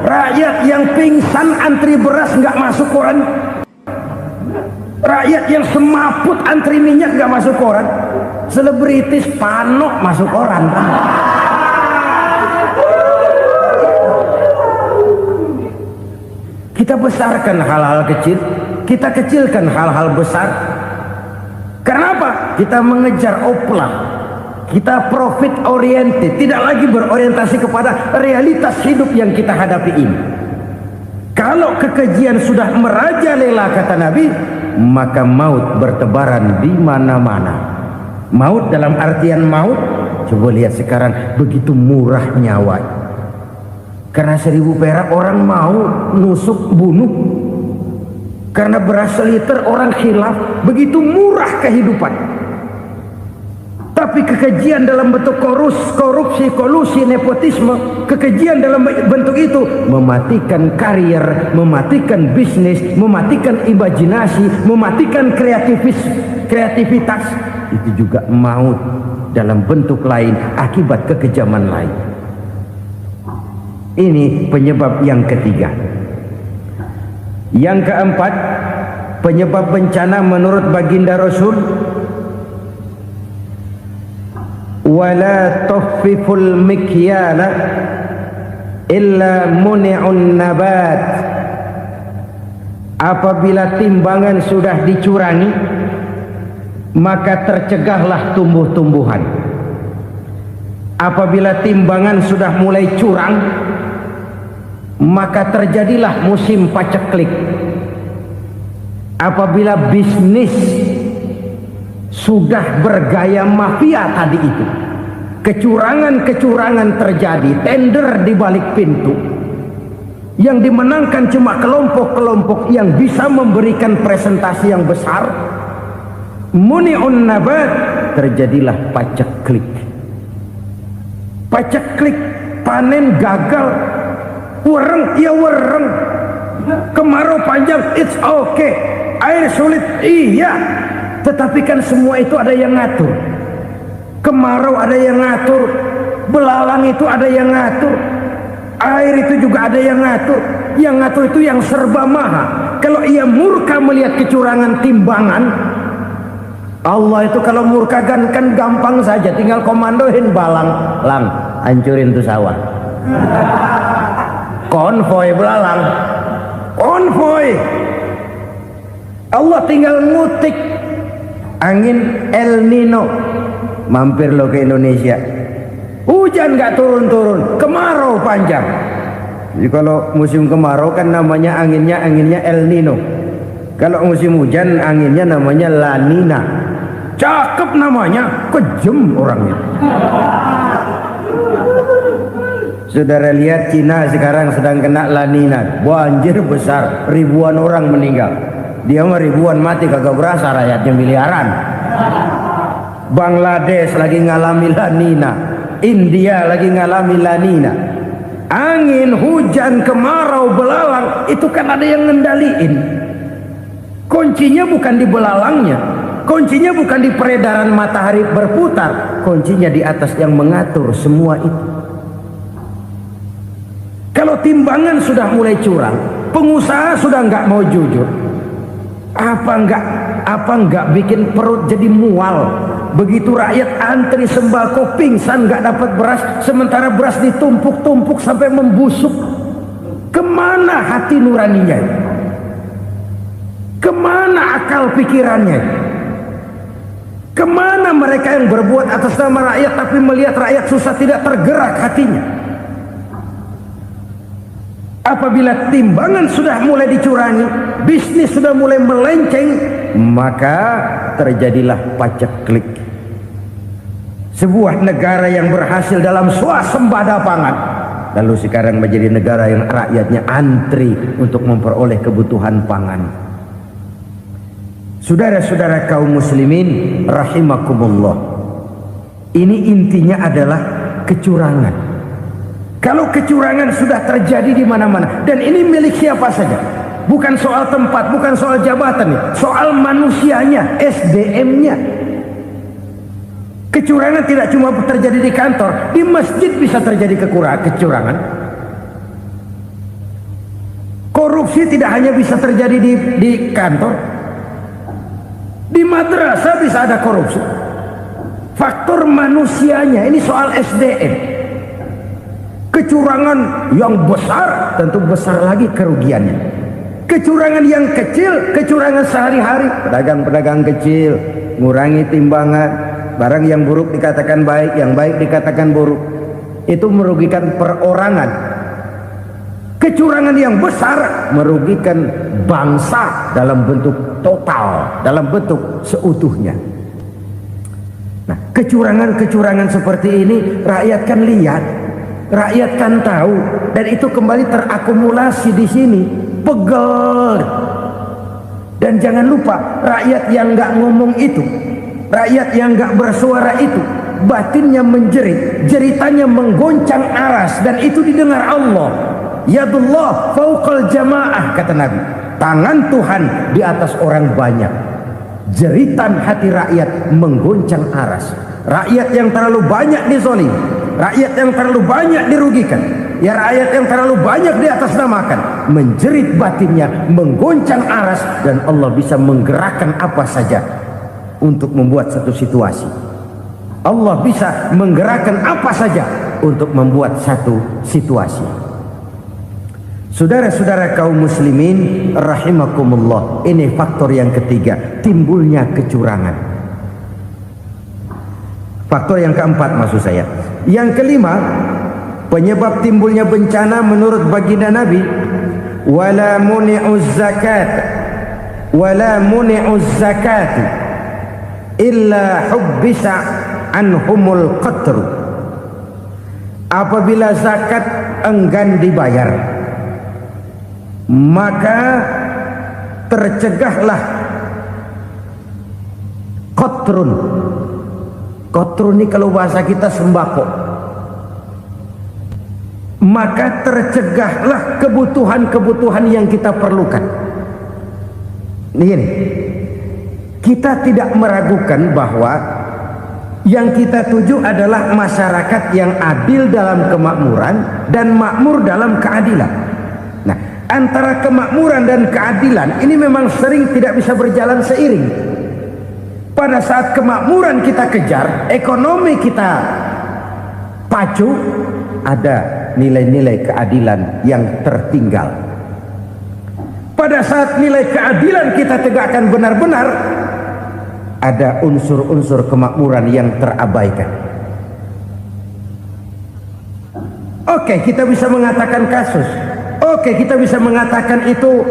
Rakyat yang pingsan antri beras nggak masuk koran. Rakyat yang semaput antri minyak nggak masuk koran. Selebritis panok masuk koran. Kita besarkan hal-hal kecil, kita kecilkan hal-hal besar. Karena apa? kita mengejar oplah, kita profit oriented, tidak lagi berorientasi kepada realitas hidup yang kita hadapi ini. Kalau kekejian sudah merajalela, kata Nabi, maka maut bertebaran di mana-mana. Maut dalam artian maut, coba lihat sekarang begitu murah nyawa. Karena 1000 perak orang mau nusuk bunuh. Karena beras seliter orang khilaf, begitu murah kehidupan. Tapi kekejian dalam bentuk korupsi, kolusi, nepotisme, kekejian dalam bentuk itu mematikan karier, mematikan bisnis, mematikan imajinasi, mematikan kreativitas. Itu juga maut dalam bentuk lain akibat kekejaman lain. Ini penyebab yang ketiga. Yang keempat, penyebab bencana menurut baginda Rasul, wala tuffiful mikyala illa muni'un nabat. Apabila timbangan sudah dicurangi, maka tercegahlah tumbuh-tumbuhan. Apabila timbangan sudah mulai curang, maka terjadilah musim paceklik. Apabila bisnis sudah bergaya mafia tadi itu, kecurangan-kecurangan terjadi, tender di balik pintu, yang dimenangkan cuma kelompok-kelompok yang bisa memberikan presentasi yang besar, muni'un nabat, terjadilah paceklik. Paceklik, panen gagal, wereng ya wereng, kemarau panjang it's okay, air sulit iya, tetapi kan semua itu ada yang ngatur. Kemarau ada yang ngatur, belalang itu ada yang ngatur, air itu juga ada yang ngatur. Yang ngatur itu yang serba maha. Kalau ia murka melihat kecurangan timbangan, Allah itu kalau murka kan gampang saja, tinggal komandoin balang, lang hancurin tuh sawah. Konvoy belalang, konvoy. Allah tinggal ngutik angin El Nino, mampir lo ke Indonesia. Hujan nggak turun-turun, kemarau panjang. Jadi kalau musim kemarau kan namanya anginnya El Nino. Kalau musim hujan anginnya namanya La Nina. Cakep namanya, kejem orangnya. Saudara lihat Cina sekarang sedang kena La Nina, banjir besar, ribuan orang meninggal. Dia mah ribuan mati kagak berasa, rakyatnya miliaran. Bangladesh lagi ngalami La Nina, India lagi ngalami La Nina. Angin, hujan, kemarau, belalang, itu kan ada yang ngendaliin. Kuncinya bukan di belalangnya, kuncinya bukan di peredaran matahari berputar, kuncinya di atas yang mengatur semua itu. Kalau timbangan sudah mulai curang, pengusaha sudah nggak mau jujur, apa nggak bikin perut jadi mual. Begitu rakyat antri sembako pingsan nggak dapat beras, sementara beras ditumpuk-tumpuk sampai membusuk. Kemana hati nuraninya? Kemana akal pikirannya? Kemana mereka yang berbuat atas nama rakyat tapi melihat rakyat susah tidak tergerak hatinya? Apabila timbangan sudah mulai dicurangi, bisnis sudah mulai melenceng, maka terjadilah paceklik. Sebuah negara yang berhasil dalam swasembada pangan, lalu sekarang menjadi negara yang rakyatnya antri untuk memperoleh kebutuhan pangan. Saudara-saudara kaum muslimin rahimakumullah, ini intinya adalah kecurangan. Kalau kecurangan sudah terjadi di mana-mana, dan ini milik siapa saja, bukan soal tempat, bukan soal jabatan, soal manusianya, SDM-nya. Kecurangan tidak cuma terjadi di kantor, di masjid bisa terjadi kecurangan. Korupsi tidak hanya bisa terjadi di kantor, di madrasah bisa ada korupsi. Faktor manusianya, ini soal SDM. Kecurangan yang besar tentu besar lagi kerugiannya. Kecurangan yang kecil, kecurangan sehari-hari, pedagang-pedagang kecil ngurangi timbangan, barang yang buruk dikatakan baik, yang baik dikatakan buruk. Itu merugikan perorangan. Kecurangan yang besar merugikan bangsa dalam bentuk total, dalam bentuk seutuhnya. Nah, kecurangan-kecurangan seperti ini rakyat kan lihat, rakyat kan tahu, dan itu kembali terakumulasi di sini, pegel. Dan jangan lupa, rakyat yang nggak ngomong itu, rakyat yang nggak bersuara itu, batinnya menjerit, jeritannya menggoncang aras, dan itu didengar Allah. Yadullah fauqal jamaah, kata Nabi, tangan Tuhan di atas orang banyak. Jeritan hati rakyat menggoncang aras. Rakyat yang terlalu banyak dizolim, rakyat yang terlalu banyak dirugikan, ya rakyat yang terlalu banyak di atas namakan, menjerit batinnya, menggoncang aras, dan Allah bisa menggerakkan apa saja untuk membuat satu situasi. Allah bisa menggerakkan apa saja untuk membuat satu situasi. Saudara-saudara kaum muslimin rahimakumullah, ini faktor yang ketiga, timbulnya kecurangan. Faktor yang keempat maksud saya. Yang kelima, penyebab timbulnya bencana menurut baginda Nabi, wala muni'uz zakat wala muni'uz zakat illa hubbisa anhumul qatru. Apabila zakat enggan dibayar, maka tercegahlah qatrun. Qatrun ini kalau bahasa kita sembako. Maka tercegahlah kebutuhan-kebutuhan yang kita perlukan. Ini, kita tidak meragukan bahwa yang kita tuju adalah masyarakat yang adil dalam kemakmuran dan makmur dalam keadilan. Nah, antara kemakmuran dan keadilan ini memang sering tidak bisa berjalan seiring. Pada saat kemakmuran kita kejar, ekonomi kita pacu, ada nilai-nilai keadilan yang tertinggal. Pada saat nilai keadilan kita tegakkan benar-benar, ada unsur-unsur kemakmuran yang terabaikan. Oke, kita bisa mengatakan kasus. Oke, kita bisa mengatakan itu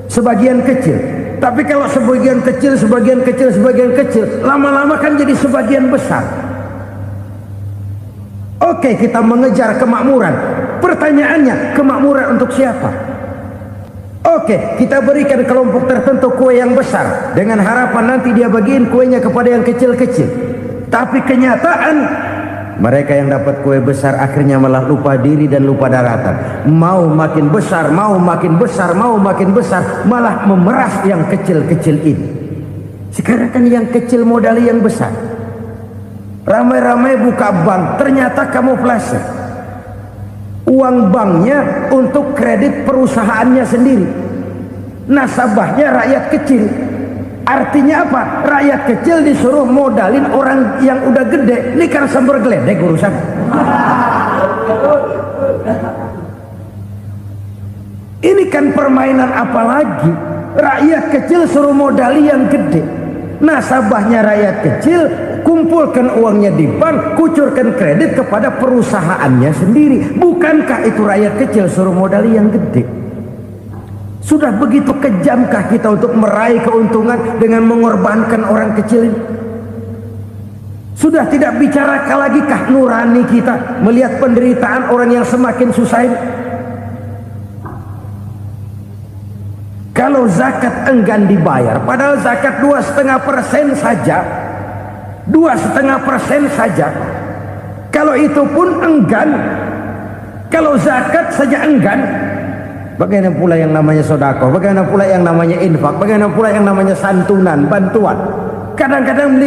sebagian kecil. Tapi kalau sebagian kecil, lama-lama kan jadi sebagian besar. Oke, kita mengejar kemakmuran. Pertanyaannya, kemakmuran untuk siapa? Oke, kita berikan kelompok tertentu kue yang besar dengan harapan nanti dia bagiin kuenya kepada yang kecil-kecil. Tapi kenyataan, mereka yang dapat kue besar akhirnya malah lupa diri dan lupa daratan. Mau makin besar, mau makin besar, mau makin besar, malah memeras yang kecil-kecil ini. Sekarang kan yang kecil modali yang besar. Ramai-ramai buka bank, ternyata kamuflase. Uang banknya untuk kredit perusahaannya sendiri. Nasabahnya rakyat kecil. Artinya apa? Rakyat kecil disuruh modalin orang yang udah gede. Ini kan sumber geledek urusan. Ini kan permainan apa lagi? Rakyat kecil suruh modali yang gede. Nasabahnya rakyat kecil, kumpulkan uangnya di bank, kucurkan kredit kepada perusahaannya sendiri. Bukankah itu rakyat kecil suruh modali yang gede? Sudah begitu kejamkah kita untuk meraih keuntungan dengan mengorbankan orang kecil ini? Sudah tidak bicara lagi kah nurani kita melihat penderitaan orang yang semakin susah ini? Kalau zakat enggan dibayar, padahal zakat 2,5% saja, 2,5% saja. Kalau itu pun enggan, kalau zakat saja enggan, bagaimana pula yang namanya sedekah, bagaimana pula yang namanya infak, bagaimana pula yang namanya santunan, bantuan. Kadang-kadang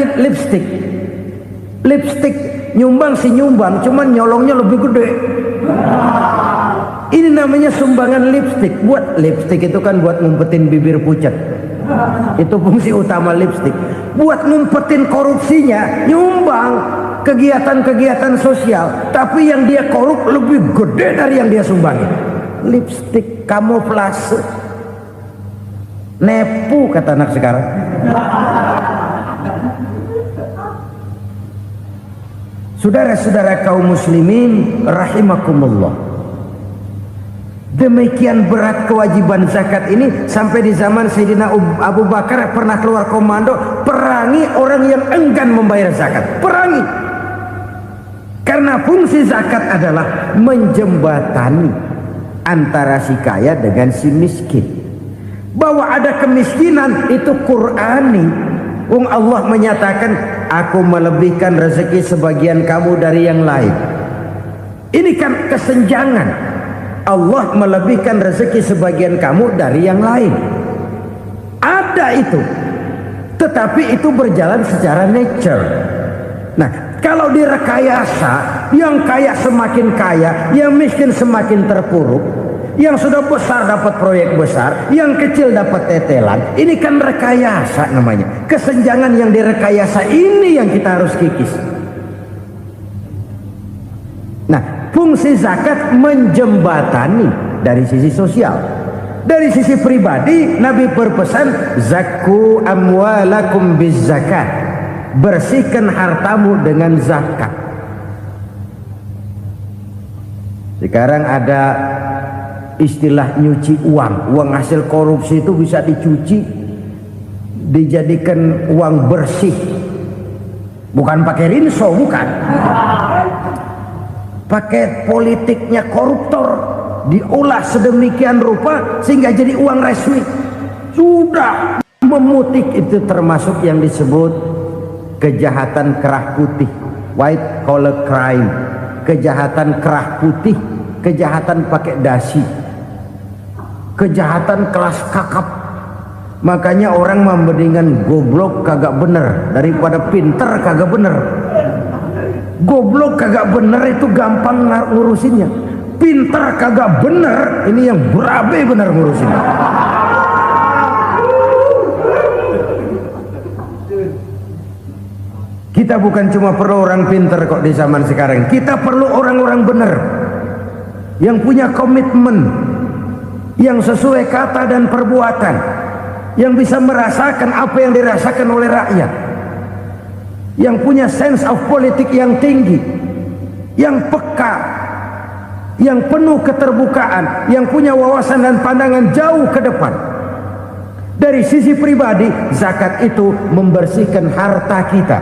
lipstick nyumbang si nyumbang, cuman nyolongnya lebih gede. Ini namanya sumbangan lipstick. Buat lipstick itu kan buat ngumpetin bibir pucat. Itu fungsi utama lipstick. Buat ngumpetin korupsinya, nyumbang kegiatan-kegiatan sosial. Tapi yang dia korup lebih gede dari yang dia sumbangi. Lipstick kamuflase. Nepu kata anak sekarang. Saudara-saudara kaum muslimin rahimakumullah, demikian berat kewajiban zakat ini sampai di zaman Sayyidina Abu Bakar pernah keluar komando perangi orang yang enggan membayar zakat. Perangi, karena fungsi zakat adalah menjembatani antara si kaya dengan si miskin. Bahwa ada kemiskinan itu Qur'ani. Allah menyatakan, aku melebihkan rezeki sebagian kamu dari yang lain. Ini kan kesenjangan. Allah melebihkan rezeki sebagian kamu dari yang lain. Ada itu. Tetapi itu berjalan secara nature. Nah, kalau direkayasa, yang kaya semakin kaya, yang miskin semakin terpuruk, yang sudah besar dapat proyek besar, yang kecil dapat tetelan. Ini kan rekayasa namanya. Kesenjangan yang direkayasa ini yang kita harus kikis. Nah, fungsi zakat menjembatani dari sisi sosial. Dari sisi pribadi, Nabi berpesan, zakku amwalakum biz zakat. Bersihkan hartamu dengan zakat. Sekarang ada istilah nyuci uang hasil korupsi itu bisa dicuci, dijadikan uang bersih, bukan pakai rinso, bukan, pakai politiknya koruptor, diolah sedemikian rupa sehingga jadi uang resmi, sudah memutik. Itu termasuk yang disebut kejahatan kerah putih, white collar crime, kejahatan kerah putih, kejahatan pakai dasi, kejahatan kelas kakap. Makanya orang mendingan goblok kagak bener daripada pinter kagak bener. Goblok kagak bener itu gampang ngurusinnya, pinter kagak bener ini yang berabe bener ngurusinnya. Kita bukan cuma perlu orang pinter kok di zaman sekarang, kita perlu orang-orang bener yang punya komitmen, yang sesuai kata dan perbuatan, yang bisa merasakan apa yang dirasakan oleh rakyat, yang punya sense of politik yang tinggi, yang peka, yang penuh keterbukaan, yang punya wawasan dan pandangan jauh ke depan. Dari sisi pribadi, zakat itu membersihkan harta kita.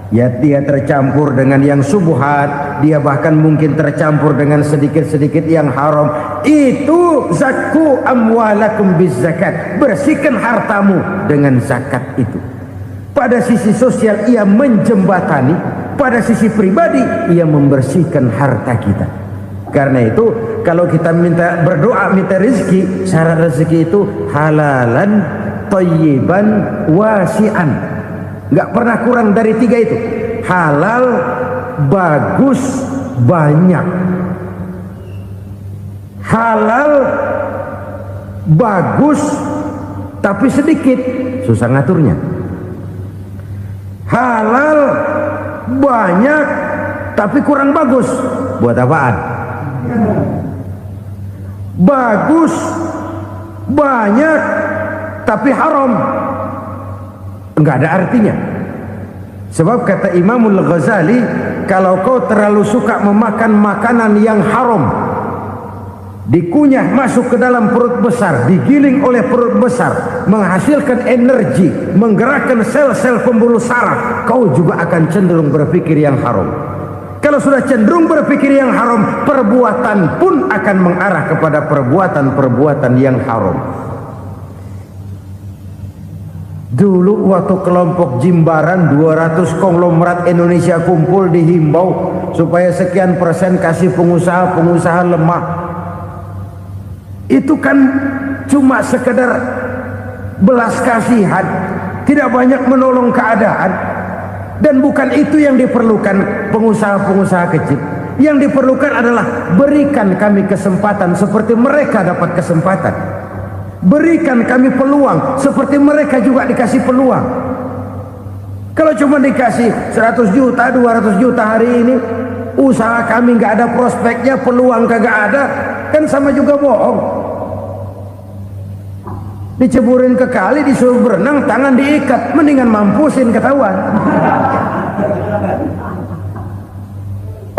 Ya, dia tercampur dengan yang subuhat, dia bahkan mungkin tercampur dengan sedikit-sedikit yang haram. Itu zakku amwalakum biz zakat. Bersihkan hartamu dengan zakat itu. Pada sisi sosial ia menjembatani, pada sisi pribadi ia membersihkan harta kita. Karena itu kalau kita minta berdoa minta rezeki, syarat rezeki itu halalan thayyiban wasi'an. Nggak pernah kurang dari tiga itu. Halal, bagus, banyak. Halal, bagus, tapi sedikit, susah ngaturnya. Halal, banyak, tapi kurang bagus, buat apaan? Bagus, banyak, tapi haram, enggak ada artinya. Sebab kata Imamul Ghazali, kalau kau terlalu suka memakan makanan yang haram, dikunyah masuk ke dalam perut besar, digiling oleh perut besar, menghasilkan energi, menggerakkan sel-sel pembuluh saraf, kau juga akan cenderung berpikir yang haram. Kalau sudah cenderung berpikir yang haram, perbuatan pun akan mengarah kepada perbuatan-perbuatan yang haram. Dulu waktu kelompok Jimbaran 200 konglomerat Indonesia kumpul dihimbau supaya sekian persen kasih pengusaha-pengusaha lemah. Itu kan cuma sekedar belas kasihan, tidak banyak menolong keadaan. Dan bukan itu yang diperlukan pengusaha-pengusaha kecil. Yang diperlukan adalah berikan kami kesempatan seperti mereka dapat kesempatan. Berikan kami peluang seperti mereka juga dikasih peluang. Kalau cuma dikasih 100 juta, 200 juta hari ini, usaha kami nggak ada prospeknya, peluang kagak ada, kan sama juga bohong. Diceburin ke kali, disuruh berenang, tangan diikat, mendingan mampusin ketahuan.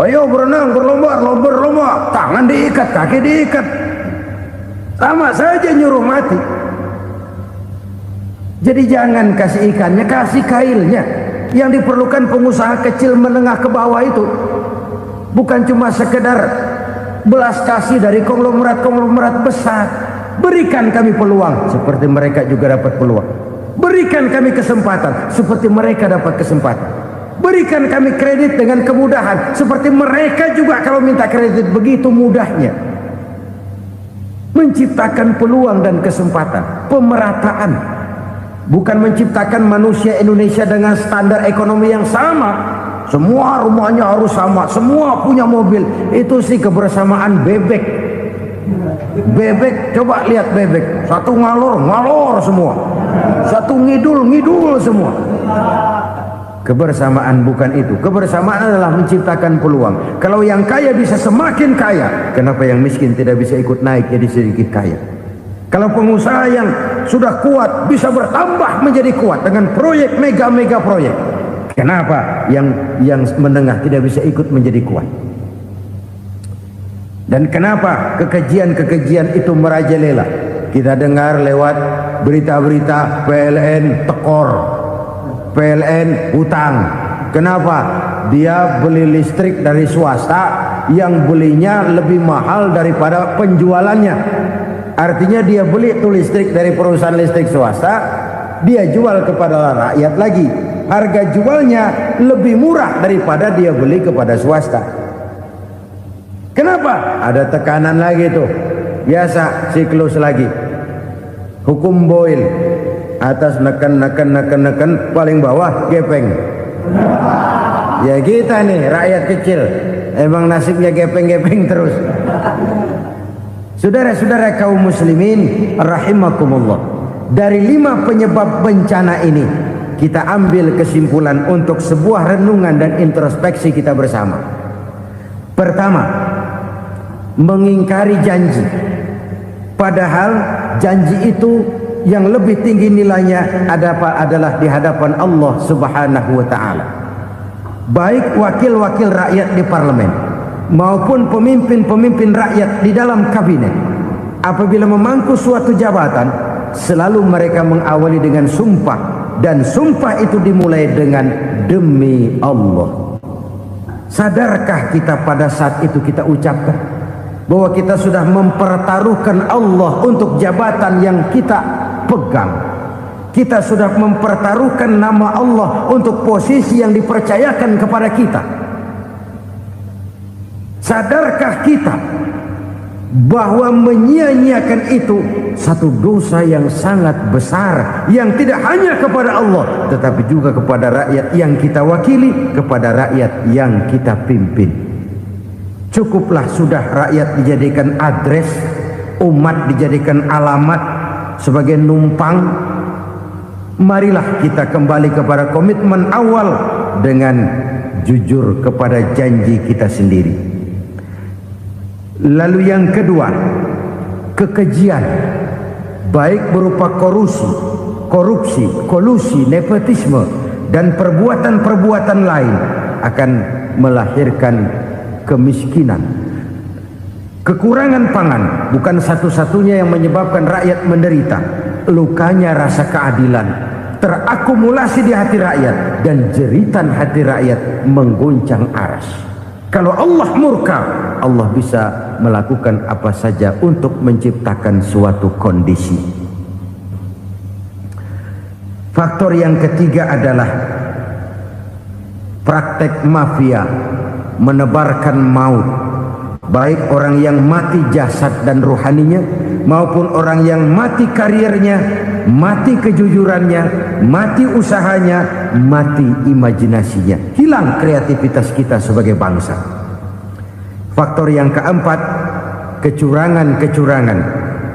Ayo berenang, berlomba, tangan diikat, kaki diikat. Sama saja nyuruh mati. Jadi jangan kasih ikannya, kasih kailnya. Yang diperlukan pengusaha kecil menengah ke bawah itu bukan cuma sekedar belas kasih dari konglomerat besar. Berikan kami peluang seperti mereka juga dapat peluang. Berikan kami kesempatan seperti mereka dapat kesempatan. Berikan kami kredit dengan kemudahan seperti mereka juga kalau minta kredit begitu mudahnya. Menciptakan peluang dan kesempatan, pemerataan. Bukan menciptakan manusia Indonesia dengan standar ekonomi yang sama. Semua rumahnya harus sama, semua punya mobil. Itu sih kebersamaan bebek. Bebek, coba lihat bebek. Satu ngalor semua. Satu ngidul semua. Kebersamaan bukan itu. Kebersamaan adalah menciptakan peluang. Kalau yang kaya bisa semakin kaya, kenapa yang miskin tidak bisa ikut naik jadi sedikit kaya? Kalau pengusaha yang sudah kuat bisa bertambah menjadi kuat dengan proyek mega proyek, kenapa yang menengah tidak bisa ikut menjadi kuat? Dan kenapa kekejian itu merajalela? Kita dengar lewat berita-berita PLN tekor, PLN hutang. Kenapa? Dia beli listrik dari swasta yang belinya lebih mahal daripada penjualannya. Artinya dia beli itu listrik dari perusahaan listrik swasta, dia jual kepada rakyat lagi. Harga jualnya lebih murah daripada dia beli kepada swasta. Kenapa? Ada tekanan lagi tuh. Biasa siklus lagi. Hukum Boyle. Atas neken, paling bawah gepeng. Ya kita nih rakyat kecil, emang nasibnya gepeng terus. Saudara-saudara kaum muslimin rahimakumullah, dari 5 penyebab bencana ini kita ambil kesimpulan untuk sebuah renungan dan introspeksi kita bersama. Pertama, mengingkari janji, padahal janji itu yang lebih tinggi nilainya adalah di hadapan Allah Subhanahu wa ta'ala. Baik wakil-wakil rakyat di parlemen maupun pemimpin-pemimpin rakyat di dalam kabinet, apabila memangku suatu jabatan, selalu mereka mengawali dengan sumpah, dan sumpah itu dimulai dengan demi Allah. Sadarkah kita pada saat itu kita ucapkan bahwa kita sudah mempertaruhkan Allah untuk jabatan yang kita pegang? Kita sudah mempertaruhkan nama Allah untuk posisi yang dipercayakan kepada kita. Sadarkah kita bahwa menyia-nyiakan itu satu dosa yang sangat besar, yang tidak hanya kepada Allah tetapi juga kepada rakyat yang kita wakili, kepada rakyat yang kita pimpin. Cukuplah sudah rakyat dijadikan adres, umat dijadikan alamat sebagai numpang. Marilah kita kembali kepada komitmen awal dengan jujur kepada janji kita sendiri. Lalu yang kedua, kekejian, baik berupa korupsi, kolusi, nepotisme, dan perbuatan-perbuatan lain akan melahirkan kemiskinan. Kekurangan pangan bukan satu-satunya yang menyebabkan rakyat menderita. Lukanya rasa keadilan terakumulasi di hati rakyat, dan jeritan hati rakyat mengguncang aras. Kalau Allah murka, Allah bisa melakukan apa saja untuk menciptakan suatu kondisi. Faktor yang ketiga adalah praktek mafia menebarkan maut, baik orang yang mati jasad dan rohaninya maupun orang yang mati karirnya, mati kejujurannya, mati usahanya, mati imajinasinya. Hilang kreativitas kita sebagai bangsa. Faktor yang keempat, kecurangan-kecurangan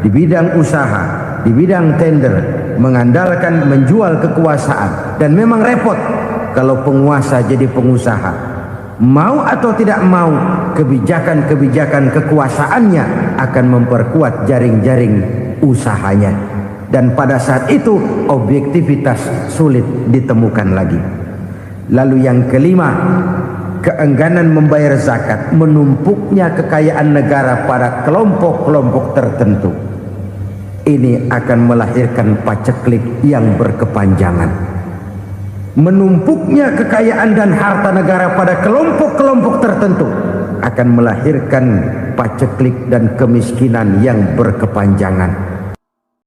di bidang usaha, di bidang tender, mengandalkan menjual kekuasaan. Dan memang repot kalau penguasa jadi pengusaha. Mau atau tidak mau, kebijakan-kebijakan kekuasaannya akan memperkuat jaring-jaring usahanya. Dan pada saat itu objektivitas sulit ditemukan lagi. Lalu yang kelima, keengganan membayar zakat, menumpuknya kekayaan negara pada kelompok-kelompok tertentu, ini akan melahirkan paceklik yang berkepanjangan. Menumpuknya kekayaan dan harta negara pada kelompok-kelompok tertentu akan melahirkan paceklik dan kemiskinan yang berkepanjangan.